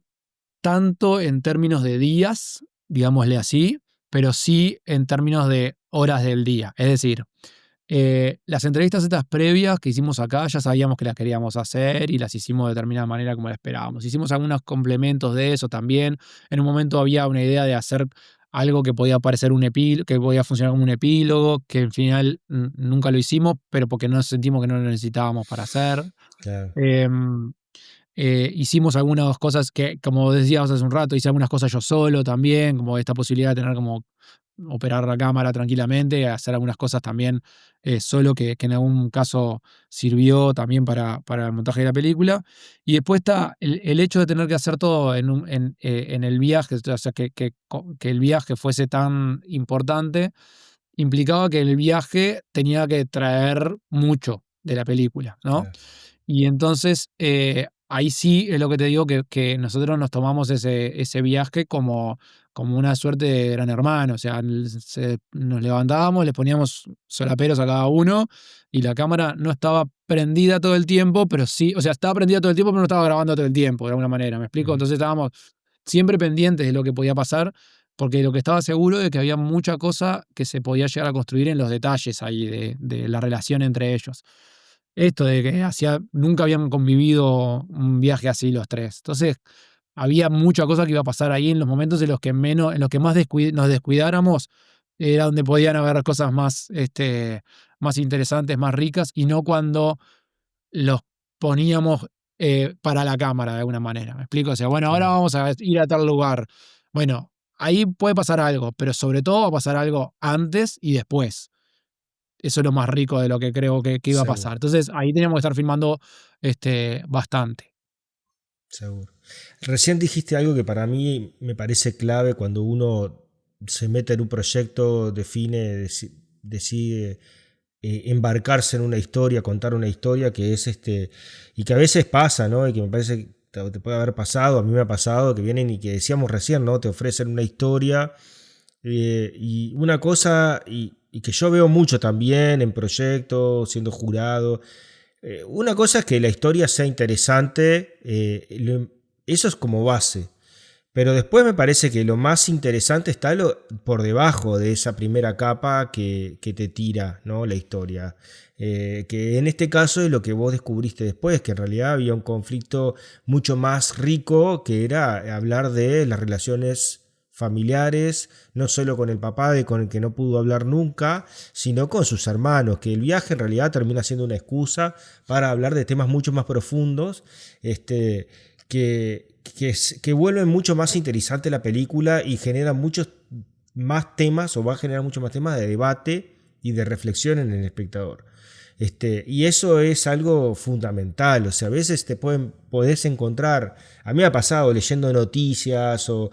tanto en términos de días, digámosle así, pero sí en términos de horas del día. Es decir, las entrevistas estas previas que hicimos acá ya sabíamos que las queríamos hacer y las hicimos de determinada manera como la esperábamos. Hicimos algunos complementos de eso también. En un momento había una idea de hacer algo que podía parecer un epílogo, que podía funcionar como un epílogo, que al final nunca lo hicimos, pero porque no sentimos que no lo necesitábamos para hacer. Claro, Em, Hicimos algunas cosas que, como decíamos hace un rato, hice algunas cosas yo solo también, como esta posibilidad de tener como operar la cámara tranquilamente, hacer algunas cosas también solo que en algún caso sirvió también para el montaje de la película. Y después está el hecho de tener que hacer todo en el viaje, o sea, que el viaje fuese tan importante, implicaba que el viaje tenía que traer mucho de la película, ¿no? claro. Y entonces, ahí sí es lo que te digo, que nosotros nos tomamos ese viaje como una suerte de gran hermano. O sea, nos levantábamos, les poníamos solaperos a cada uno y la cámara no estaba prendida todo el tiempo, pero sí, o sea, estaba prendida todo el tiempo, pero no estaba grabando todo el tiempo, de alguna manera. ¿Me explico? Ujú, Entonces estábamos siempre pendientes de lo que podía pasar, porque lo que estaba seguro de que había mucha cosa que se podía llegar a construir en los detalles ahí de la relación entre ellos. Esto de que nunca habían convivido un viaje así los tres. Entonces, había mucha cosa que iba a pasar ahí en los momentos en los que menos, en los que más nos descuidáramos, era donde podían haber cosas más interesantes, más ricas, y no cuando los poníamos para la cámara de alguna manera. ¿Me explico? O sea, bueno, ahora claro. vamos a ir a tal lugar. Bueno, ahí puede pasar algo, pero sobre todo va a pasar algo antes y después. Eso es lo más rico de lo que creo que iba a pasar. Seguro, Entonces, ahí teníamos que estar filmando bastante. seguro. Recién dijiste algo que para mí me parece clave cuando uno se mete en un proyecto, decide embarcarse en una historia, contar una historia que es y que a veces pasa, ¿no? Y que me parece que te puede haber pasado, a mí me ha pasado, que vienen y que decíamos recién, ¿no? Te ofrecen una historia y una cosa, y que yo veo mucho también en proyectos, siendo jurado, una cosa es que la historia sea interesante, eso es como base. Pero después me parece que lo más interesante está por debajo de esa primera capa que te tira, ¿no? La historia. Que en este caso es lo que vos descubriste después, que en realidad había un conflicto mucho más rico, que era hablar de las relaciones familiares, no solo con el papá con el que no pudo hablar nunca, sino con sus hermanos, que el viaje en realidad termina siendo una excusa para hablar de temas mucho más profundos, que vuelven mucho más interesante la película y generan muchos más temas, o va a generar muchos más temas de debate y de reflexión en el espectador. Y eso es algo fundamental. O sea, a veces podés encontrar, a mí me ha pasado leyendo noticias o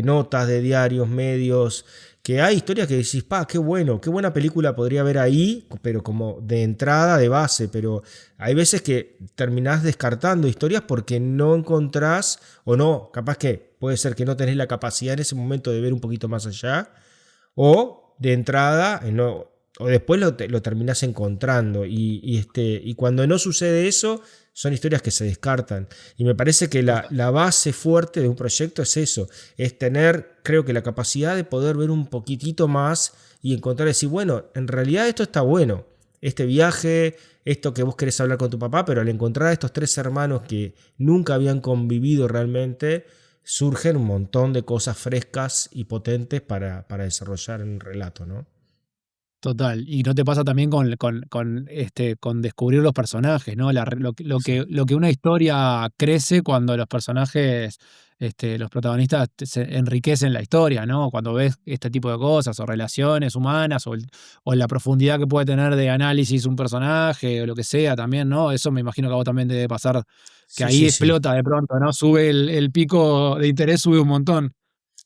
notas de diarios, medios, que hay historias que decís, pa, qué bueno, qué buena película podría haber ahí, pero como de entrada, de base, pero hay veces que terminás descartando historias porque no encontrás, o no, capaz que puede ser que no tenés la capacidad en ese momento de ver un poquito más allá, o de entrada, no, o después lo terminás encontrando. Y cuando no sucede eso, son historias que se descartan. Y me parece que la base fuerte de un proyecto es eso, es tener, creo que la capacidad de poder ver un poquitito más y encontrar, decir, bueno, en realidad esto está bueno, este viaje, esto que vos querés hablar con tu papá, pero al encontrar a estos tres hermanos que nunca habían convivido realmente, surgen un montón de cosas frescas y potentes para desarrollar un relato, ¿no? Total. Y no te pasa también con descubrir los personajes, ¿no? Sí, Lo que una historia crece cuando los personajes, los protagonistas se enriquecen la historia, ¿no? Cuando ves este tipo de cosas, o relaciones humanas, o la profundidad que puede tener de análisis un personaje, o lo que sea también, ¿no? Eso me imagino que a vos también te debe pasar, que sí, ahí sí, sí. explota de pronto, ¿no? Sube el pico de interés, sube un montón.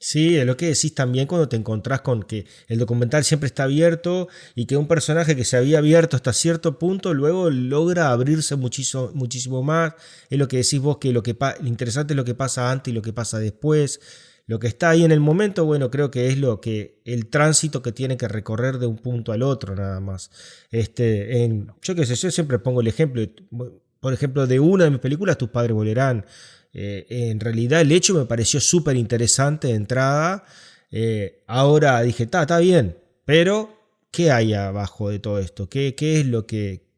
Sí, es lo que decís también cuando te encontrás con que el documental siempre está abierto y que un personaje que se había abierto hasta cierto punto luego logra abrirse muchísimo, muchísimo más. Es lo que decís vos, que lo interesante es lo que pasa antes y lo que pasa después. Lo que está ahí en el momento, bueno, creo que es el tránsito que tiene que recorrer de un punto al otro, nada más. Yo qué sé, yo siempre pongo el ejemplo, por ejemplo, de una de mis películas, Tus padres volverán. En realidad el hecho me pareció súper interesante de entrada. Ahora dije, está bien, pero ¿qué hay abajo de todo esto? ¿Qué es lo que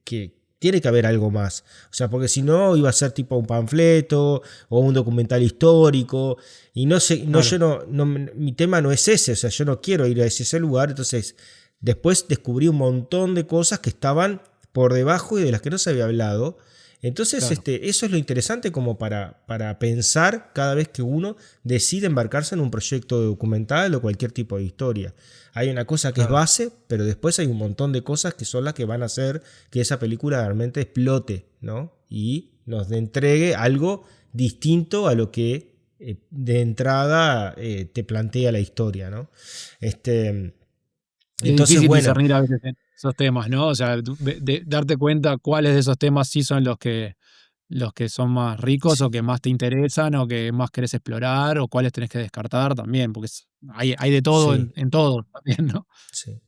tiene que haber algo más? O sea, porque si no iba a ser tipo un panfleto o un documental histórico. Y no sé, no, Claro, yo mi tema no es ese, o sea, yo no quiero ir a ese lugar. Entonces, después descubrí un montón de cosas que estaban por debajo y de las que no se había hablado. Entonces, claro, eso es lo interesante como para pensar cada vez que uno decide embarcarse en un proyecto documental o cualquier tipo de historia. Hay una cosa que es claro. base, pero después hay un montón de cosas que son las que van a hacer que esa película realmente explote, ¿no? Y nos entregue algo distinto a lo que de entrada te plantea la historia, ¿no? Este, Y es entonces, difícil bueno, discernir a veces en esos temas, ¿no? O sea, darte cuenta cuáles de esos temas sí son los que son más ricos o que sí, más te interesan o que más querés explorar o cuáles tenés que descartar también, porque hay de todo sí, en todo también, ¿no? sí,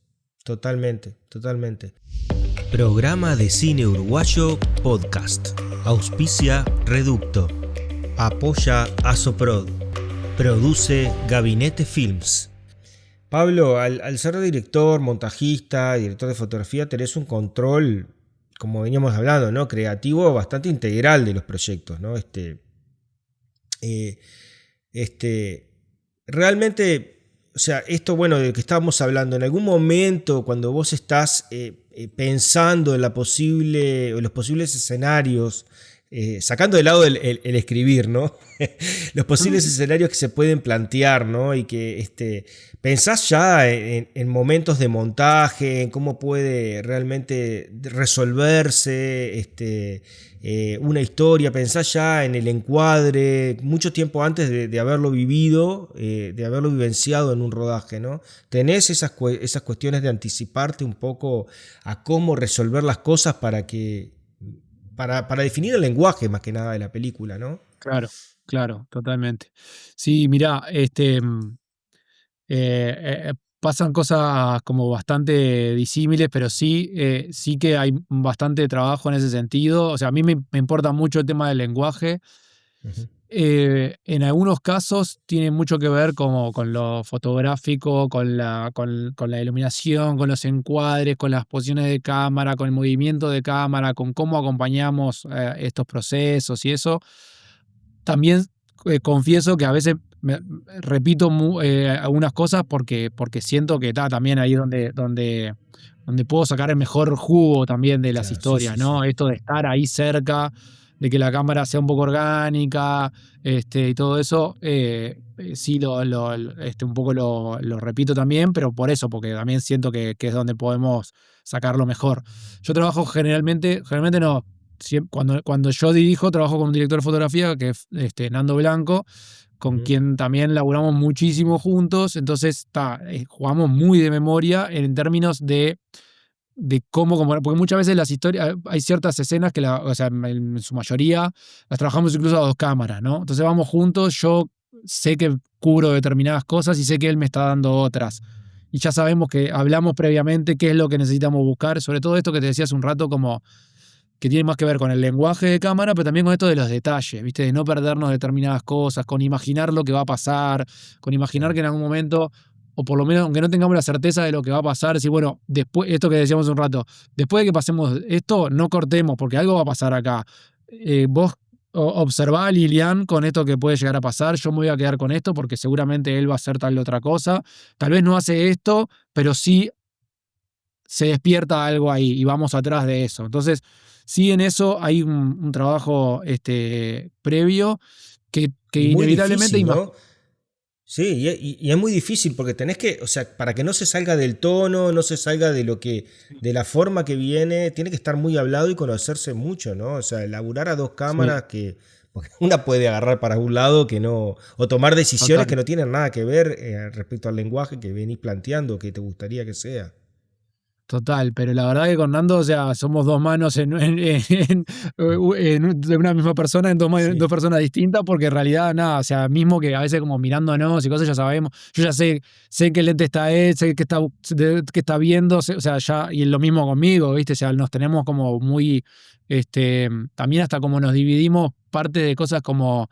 totalmente, totalmente. Programa de Cine Uruguayo Podcast. Auspicia Reducto. Apoya Asoprod. Produce Gabinete Films. Pablo, al ser director, montajista, director de fotografía, tenés un control, como veníamos hablando, ¿no? Creativo bastante integral de los proyectos, ¿no? Eh, este, realmente, o sea, esto, bueno, de que estábamos hablando, en algún momento, cuando vos estás pensando en los posibles escenarios, sacando de lado el escribir, ¿no? Los posibles escenarios que se pueden plantear, ¿no? Y que pensás ya en momentos de montaje, en cómo puede realmente resolverse una historia, pensás ya en el encuadre, mucho tiempo antes de haberlo vivido, de haberlo vivenciado en un rodaje, ¿no? Tenés esas cuestiones de anticiparte un poco a cómo resolver las cosas para definir el lenguaje más que nada de la película, ¿no? Claro, claro, totalmente. Sí, mirá, pasan cosas como bastante disímiles, pero sí, sí que hay bastante trabajo en ese sentido. O sea, a mí me importa mucho el tema del lenguaje. Ujú. En algunos casos tiene mucho que ver como con lo fotográfico, con la iluminación, con los encuadres, con las posiciones de cámara, con el movimiento de cámara, con cómo acompañamos estos procesos y eso. También confieso que a veces repito algunas cosas porque siento que está también ahí donde puedo sacar el mejor jugo también de las Claro, sí, historias, sí, sí. ¿no? Esto de estar ahí cerca, de que la cámara sea un poco orgánica, y todo eso, sí un poco lo repito también, pero por eso, porque también siento que es donde podemos sacar lo mejor. Yo trabajo generalmente no, cuando yo dirijo, trabajo con un director de fotografía que es Nando Blanco, con Ujú. quien también laburamos muchísimo juntos. Entonces, jugamos muy de memoria en términos de cómo, porque muchas veces las historias, hay ciertas escenas que, o sea, en su mayoría, las trabajamos incluso a dos cámaras, ¿no? Entonces vamos juntos, yo sé que cubro determinadas cosas y sé que él me está dando otras. Y ya sabemos que hablamos previamente qué es lo que necesitamos buscar, sobre todo esto que te decía hace un rato, como que tiene más que ver con el lenguaje de cámara, pero también con esto de los detalles, ¿viste? De no perdernos determinadas cosas, con imaginar lo que va a pasar, con imaginar que en algún momento, o por lo menos aunque no tengamos la certeza de lo que va a pasar, decir, bueno, después, esto que decíamos hace un rato, después de que pasemos esto, no cortemos, porque algo va a pasar acá. Vos observá a Lilian con esto que puede llegar a pasar, yo me voy a quedar con esto porque seguramente él va a hacer tal otra cosa, tal vez no hace esto, pero sí se despierta algo ahí y vamos atrás de eso. Entonces, sí, en eso hay un trabajo que Y muy inevitablemente difícil, ¿no? Sí, y es muy difícil porque tenés que, o sea, para que no se salga del tono, no se salga de lo que, de la forma que viene, tiene que estar muy hablado y conocerse mucho, ¿no? O sea, elaborar a dos sí, cámaras que, porque una puede agarrar para un lado que no, o tomar decisiones total. que no tienen nada que ver respecto al lenguaje que venís planteando, que te gustaría que sea. Total, pero la verdad que con Nando, o sea, somos dos manos de una misma persona, en dos Sí, personas distintas, porque en realidad, nada, o sea, mismo que a veces como mirándonos y cosas ya sabemos, yo ya sé qué lente está él, sé qué está viendo, o sea, ya, y lo mismo conmigo, ¿viste? O sea, nos tenemos como muy, también hasta como nos dividimos parte de cosas como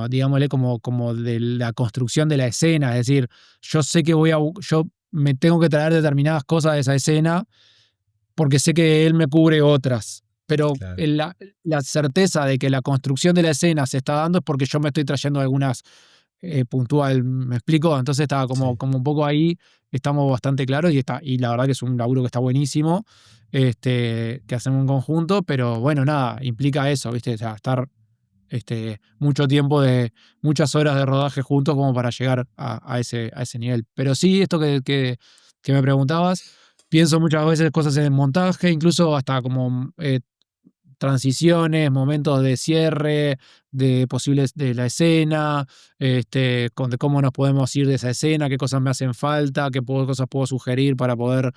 digámosle, como de la construcción de la escena, es decir, yo sé que yo me tengo que traer determinadas cosas de esa escena porque sé que él me cubre otras. Pero claro. la certeza de que la construcción de la escena se está dando es porque yo me estoy trayendo algunas puntual, ¿me explico? Entonces estaba Sí. como un poco ahí, estamos bastante claros y la verdad que es un laburo que está buenísimo, que hacemos en conjunto, pero bueno, nada, implica eso, ¿viste? O sea, estar mucho tiempo muchas horas de rodaje juntos como para llegar a ese nivel. Pero sí, esto que me preguntabas, pienso muchas veces cosas en el montaje, incluso hasta como transiciones, momentos de cierre, de posibles de la escena, de cómo nos podemos ir de esa escena, qué cosas me hacen falta, cosas puedo sugerir para poder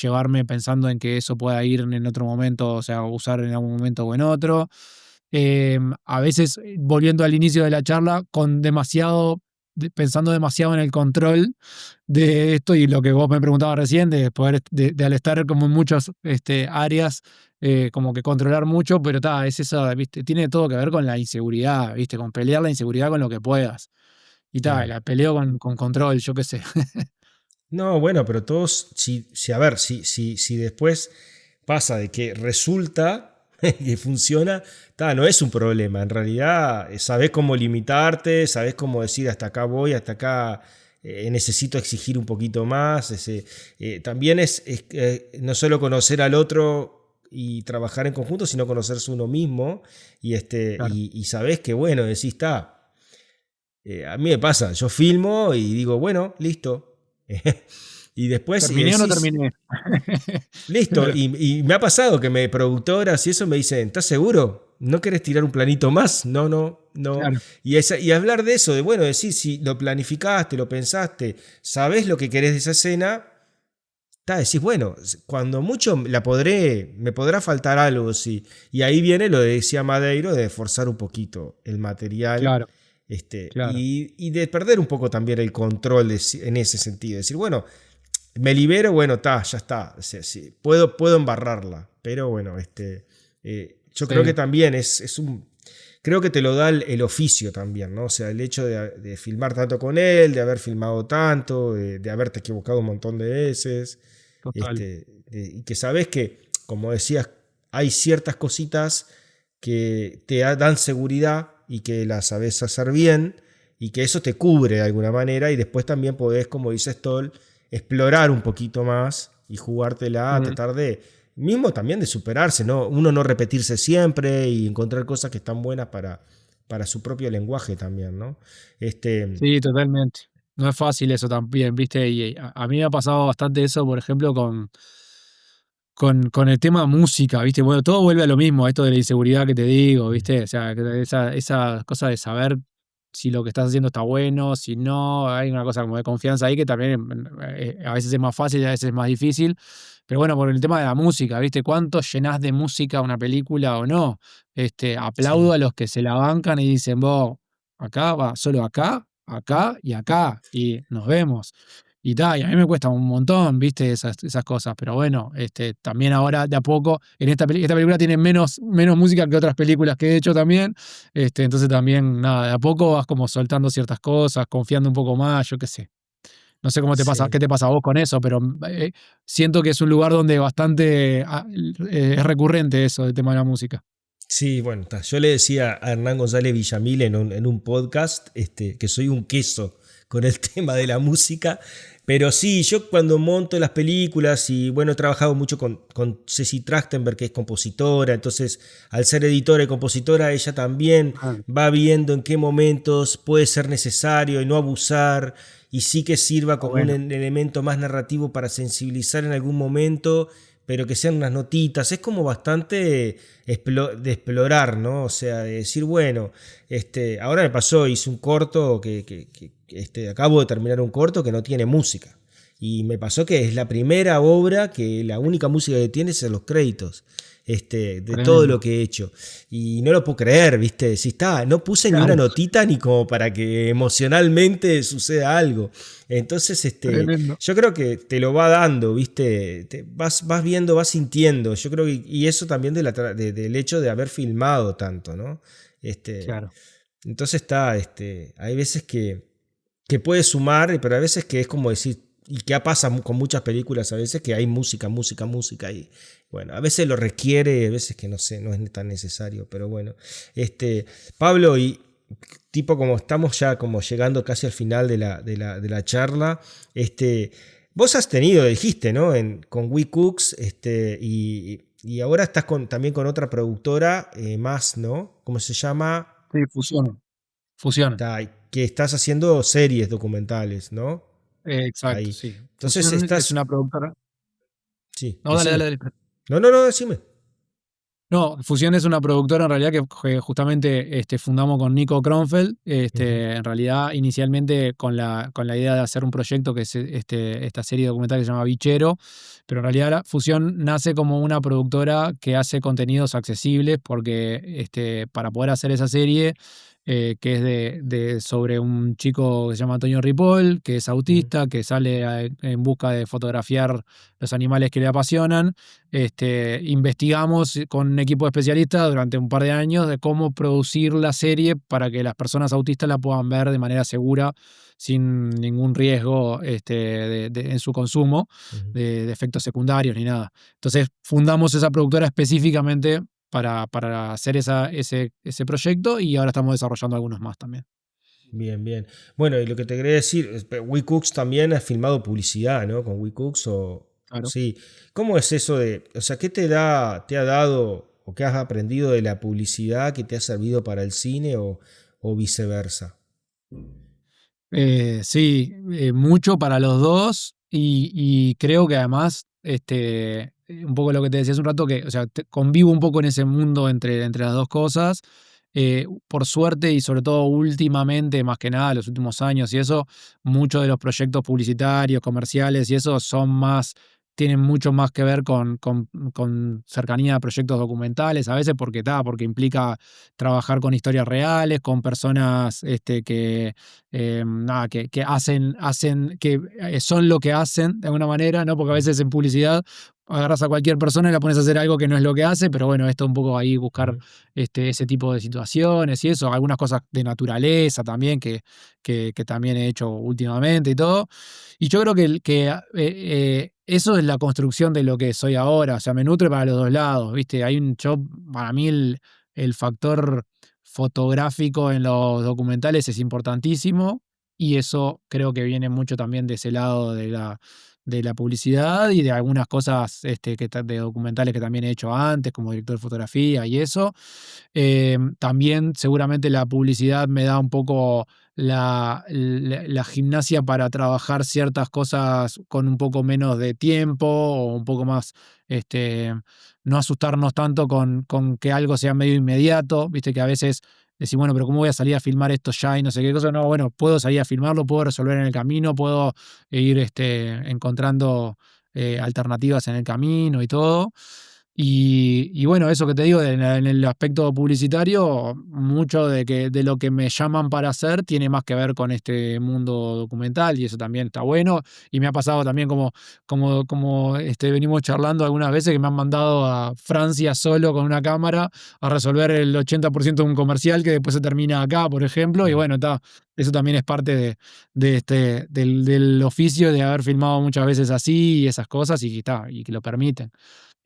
llevarme pensando en que eso pueda ir en otro momento, o sea, usar en algún momento o en otro. A veces, volviendo al inicio de la charla, pensando demasiado en el control de esto y lo que vos me preguntabas recién, de poder, al estar como en muchas áreas, como que controlar mucho, pero es eso, ¿viste? Tiene todo que ver con la inseguridad, ¿viste? Con pelear la inseguridad con lo que puedas. Y Claro. la peleo con control, yo qué sé. No, bueno, pero todos, a ver, si después pasa de que resulta que funciona, no es un problema. En realidad, sabés cómo limitarte, sabés cómo decir hasta acá voy, hasta acá necesito exigir un poquito más. También es no solo conocer al otro y trabajar en conjunto, sino conocerse uno mismo Claro. y sabés que, bueno, decís, a mí me pasa, yo filmo y digo, bueno, listo. Y después ¿Terminé o no decís, terminé? listo. Claro, Y me ha pasado que productoras y eso me dicen, ¿estás seguro? ¿No querés tirar un planito más? No, no, no. claro, Y hablar de eso, de bueno, decir si lo planificaste, lo pensaste, sabés lo que querés de esa escena, decís, bueno, cuando mucho me podrá faltar algo, sí. Y ahí viene lo que decía Madeiro de forzar un poquito el material claro, claro. y de perder un poco también el control en ese sentido. Decir, bueno, me libero, bueno, ya está. O sea, sí, puedo embarrarla. Pero bueno, yo creo que Sí, también es un. Creo que te lo da el oficio también, ¿no? O sea, el hecho de filmar tanto con él, de haber filmado tanto, de haberte equivocado un montón de veces. total. Y que sabes que, como decías, hay ciertas cositas que te dan seguridad y que las sabes hacer bien y que eso te cubre de alguna manera y después también podés, como dice Stoll, explorar un poquito más y jugártela, Mm. tratar de, mismo también de superarse, ¿no? Uno no repetirse siempre y encontrar cosas que están buenas para su propio lenguaje también, ¿no? Este, Sí, totalmente. No es fácil eso también, ¿viste? Y a mí me ha pasado bastante eso, por ejemplo, con el tema música, ¿viste? Bueno, todo vuelve a lo mismo, a esto de la inseguridad que te digo, ¿viste? O sea, que esa cosa de saber si lo que estás haciendo está bueno, si no, hay una cosa como de confianza ahí que también a veces es más fácil y a veces es más difícil. Pero bueno, por el tema de la música, ¿viste? ¿Cuánto llenás de música una película o no? Aplaudo sí, a los que se la bancan y dicen, vos, acá va, solo acá, acá y nos vemos. y a mí me cuesta un montón, ¿viste? Esas cosas, pero bueno, también ahora de a poco, esta película tiene menos música que otras películas que he hecho también, entonces también, nada, de a poco vas como soltando ciertas cosas, confiando un poco más, yo qué sé. No sé cómo te pasa, Sí. qué te pasa a vos con eso, pero siento que es un lugar donde bastante es recurrente eso del tema de la música. Sí, bueno, yo le decía a Hernán González Villamil en un podcast que soy un queso con el tema de la música, pero sí, yo cuando monto las películas y bueno, he trabajado mucho con Ceci Trachtenberg, que es compositora, entonces al ser editora y compositora, ella también Ah, va viendo en qué momentos puede ser necesario y no abusar, y sí que sirva está como un bueno. elemento más narrativo para sensibilizar en algún momento, pero que sean unas notitas, es como bastante de explorar, ¿no? O sea, de decir, bueno, ahora me pasó, hice un corto acabo de terminar un corto que no tiene música. Y me pasó que es la primera obra que la única música que tiene es en los créditos. De todo lo Tremendo. que he hecho. Y no lo puedo creer, ¿viste? Si está, no puse ni una Claro, notita ni como para que emocionalmente suceda algo. Entonces, tremendo. yo creo que te lo va dando, ¿viste? Vas viendo, vas sintiendo. Yo creo que, y eso también del hecho de haber filmado tanto, ¿no? Este, Claro. entonces hay veces que puede sumar, pero a veces que es como decir, y que pasa con muchas películas a veces que hay música, música, música y bueno, a veces lo requiere, a veces que no sé, no es tan necesario, pero bueno, Pablo, y tipo como estamos ya como llegando casi al final de la charla, vos has tenido, dijiste, ¿no? Con WeCooks, y ahora estás también con otra productora más, ¿no? ¿Cómo se llama? Sí, fusión. Fusión. Que estás haciendo series documentales, ¿no? Exacto, Ahí. sí. Entonces Fusión es una estás. productora. Sí, No, dale, dale, decime. dale. No, no, no, decime. No, Fusión es una productora en realidad que justamente fundamos con Nico Kronfeld. Ujú, En realidad, inicialmente con la idea de hacer un proyecto que es esta serie documental que se llama Bichero, pero en realidad Fusión nace como una productora que hace contenidos accesibles porque para poder hacer esa serie, que es sobre un chico que se llama Antonio Ripoll, que es ujú, autista, que sale en busca de fotografiar los animales que le apasionan. Investigamos con un equipo de especialistas durante un par de años de cómo producir la serie para que las personas autistas la puedan ver de manera segura, sin ningún riesgo en su consumo, ujú. de efectos secundarios ni nada. Entonces fundamos esa productora específicamente para hacer ese proyecto, y ahora estamos desarrollando algunos más también. Bien, bien. Bueno, y lo que te quería decir, WeCooks también ha filmado publicidad, ¿no? Con WeCooks o. Claro. Sí. ¿Cómo es eso de. O sea, ¿qué te ha dado o qué has aprendido de la publicidad que te ha servido para el cine o viceversa? Sí, mucho para los dos, y creo que además, un poco lo que te decía hace un rato, que, o sea, convivo un poco en ese mundo entre las dos cosas. Por suerte, y sobre todo últimamente, más que nada, los últimos años y eso, muchos de los proyectos publicitarios, comerciales y eso tienen mucho más que ver con cercanía a proyectos documentales, a veces porque implica trabajar con historias reales, con personas nada, que que son lo que hacen de alguna manera, ¿no? Porque a Ujú, veces en publicidad agarras a cualquier persona y la pones a hacer algo que no es lo que hace, pero bueno, esto un poco ahí buscar ujú, ese tipo de situaciones y eso, algunas cosas de naturaleza también que también he hecho últimamente y todo. Y yo creo que eso es la construcción de lo que soy ahora, o sea, me nutre para los dos lados, ¿viste? Para mí el factor fotográfico en los documentales es importantísimo, y eso creo que viene mucho también de ese lado de la publicidad y de algunas cosas de documentales que también he hecho antes como director de fotografía y eso. También seguramente la publicidad me da un poco la gimnasia para trabajar ciertas cosas con un poco menos de tiempo, o un poco más, este, no asustarnos tanto con que algo sea medio inmediato, viste que a veces decir, bueno, pero ¿cómo voy a salir a filmar esto ya y no sé qué cosa? No, bueno, puedo salir a filmarlo, puedo resolver en el camino, puedo ir encontrando alternativas en el camino y todo. Y bueno, eso que te digo, en el aspecto publicitario, mucho de lo que me llaman para hacer tiene más que ver con este mundo documental y eso también está bueno. Y me ha pasado también como venimos charlando algunas veces que me han mandado a Francia solo con una cámara a resolver el 80% de un comercial que después se termina acá, por ejemplo. Y bueno, eso también es parte del oficio de haber filmado muchas veces así y esas cosas y que lo permiten.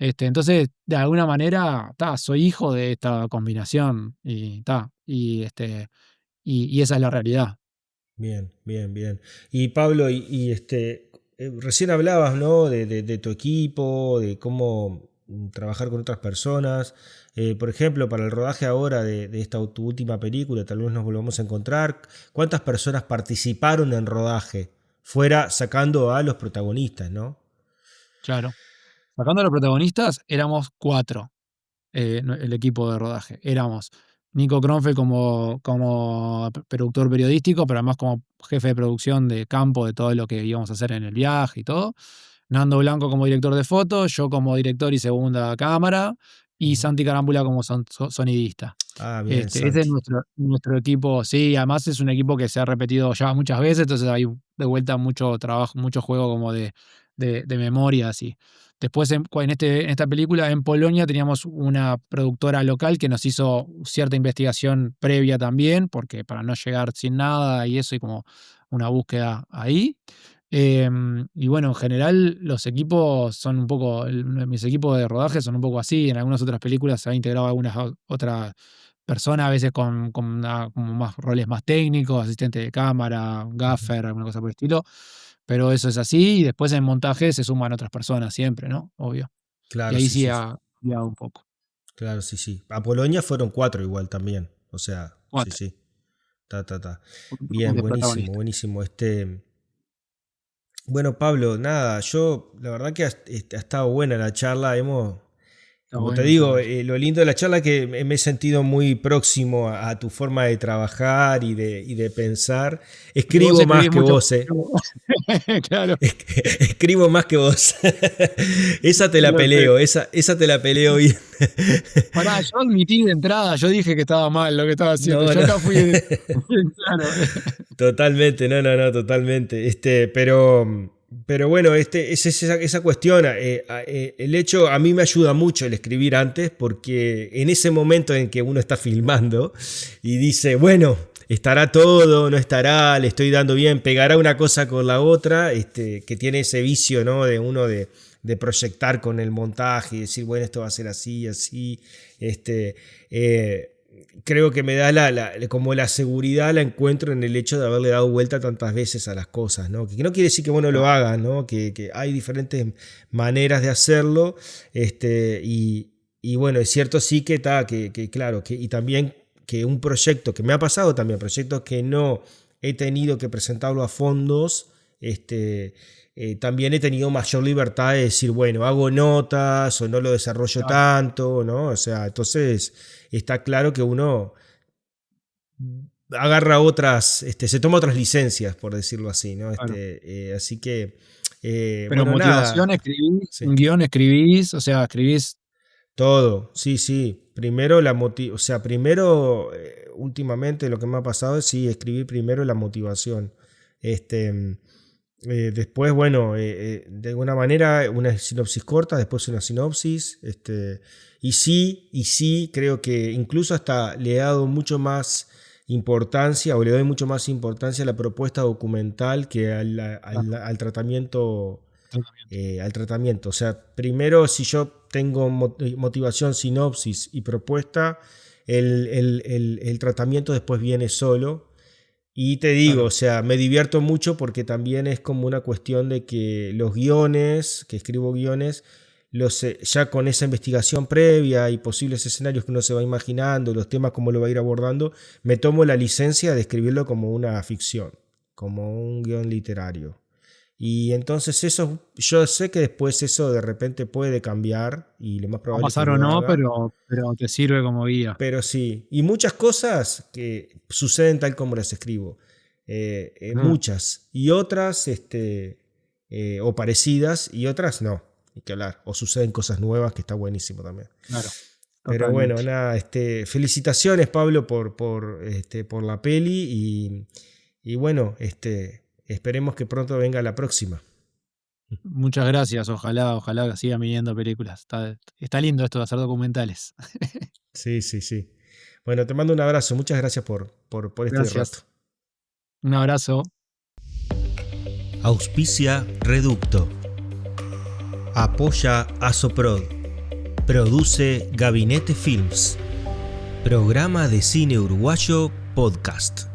Entonces, de alguna manera, soy hijo de esta combinación y esa es la realidad. Bien, bien, bien. Y Pablo, recién hablabas, ¿no? De tu equipo, de cómo trabajar con otras personas. Por ejemplo, para el rodaje ahora de esta tu última película, tal vez nos volvamos a encontrar. ¿Cuántas personas participaron en rodaje? Fuera sacando a los protagonistas, ¿no? Claro. Sacando a los protagonistas, éramos 4, el equipo de rodaje. Éramos Nico Kronfeld como productor periodístico, pero además como jefe de producción de campo de todo lo que íbamos a hacer en el viaje y todo. Nando Blanco como director de foto, yo como director y segunda cámara, y Ujú. Santi Carámbula como sonidista. Ah, bien, Ese es Santi. nuestro equipo. Sí, además es un equipo que se ha repetido ya muchas veces, entonces hay de vuelta mucho trabajo, mucho juego como de memoria, así. Después, en esta película, en Polonia, teníamos una productora local que nos hizo cierta investigación previa también, porque para no llegar sin nada y eso, y como una búsqueda ahí. Y bueno, en general los equipos son un poco, mis equipos de rodaje son un poco así. En algunas otras películas se ha integrado algunas otras personas, a veces como más roles más técnicos, asistente de cámara, Ujú. gaffer, alguna cosa por el estilo. Pero eso es así, y después en montaje se suman otras personas siempre, ¿no? Obvio. Y Claro, ahí sí, sí sí. ha cambiado un poco. Claro, sí, sí. A Polonia fueron 4 igual también. O sea, sí, 4, sí. Ta, ta, ta. de Bien, buenísimo, protagonista. buenísimo. Bueno, Pablo, nada, yo la verdad que ha estado buena la charla. Está Como te bueno, está digo, bueno. lo lindo de la charla es que me he sentido muy próximo a tu forma de trabajar y de pensar. Y vos Escribo más escribís que mucho. vos, ¿eh? Claro, Escribo más que vos. Esa te la lo sé. peleo, esa te la peleo bien. Pará, yo admití de entrada, yo dije que estaba mal lo que estaba haciendo. No, Yo no. acá fui bien claro. Totalmente, no, no, no, totalmente. Pero bueno, es esa cuestión. El hecho a mí me ayuda mucho el escribir antes, porque en ese momento en que uno está filmando y dice, bueno, estará todo, no estará, le estoy dando bien, pegará una cosa con la otra, que tiene ese vicio, ¿no? De uno de proyectar con el montaje y decir, bueno, esto va a ser así, así. Este, eh, Creo que me da como la seguridad la encuentro en el hecho de haberle dado vuelta tantas veces a las cosas, ¿no? Que no quiere decir que vos no lo hagas, ¿no? Que hay diferentes maneras de hacerlo, y bueno, es cierto sí que claro, y también que un proyecto, que me ha pasado también, proyectos que no he tenido que presentarlo a fondos, también he tenido mayor libertad de decir, bueno, hago notas o no lo desarrollo Claro, tanto, ¿no? O sea, entonces está claro que uno agarra se toma otras licencias, por decirlo así, ¿no? claro. Así que, Pero bueno, motivación nada, escribís, sí, un guión escribís, o sea, escribís. todo, sí, sí. Primero o sea, primero, últimamente lo que me ha pasado es sí, escribir primero la motivación. Este, Después, bueno, de alguna manera una sinopsis corta, después una sinopsis. Y sí, creo que incluso hasta le he dado mucho más importancia o le doy mucho más importancia a la propuesta documental que Claro, al tratamiento. tratamiento. Al tratamiento. O sea, primero si yo tengo motivación, sinopsis y propuesta, el tratamiento después viene solo. Y te digo, o Claro, sea, me divierto mucho porque también es como una cuestión de que los guiones, que escribo guiones, ya con esa investigación previa y posibles escenarios que uno se va imaginando, los temas como lo va a ir abordando, me tomo la licencia de escribirlo como una ficción, como un guión literario. Y entonces eso, yo sé que después eso de repente puede cambiar y lo más va a probable es que pasar o lo no, haga. pero te sirve como guía. Pero sí, y muchas cosas que suceden tal como las escribo. Mm, Muchas. Y otras, o parecidas, y otras no. y que hablar. O suceden cosas nuevas, que está buenísimo también. Claro. Pero Totalmente. bueno, nada, felicitaciones, Pablo, por la peli y bueno, esperemos que pronto venga la próxima. Muchas gracias. Ojalá que sigan viniendo películas. Está lindo esto de hacer documentales. Sí. Bueno, te mando un abrazo. Muchas gracias por este Gracias. rato. Un abrazo. Auspicia Reducto. Apoya Asoprod. Produce Gabinete Films. Programa de cine uruguayo podcast.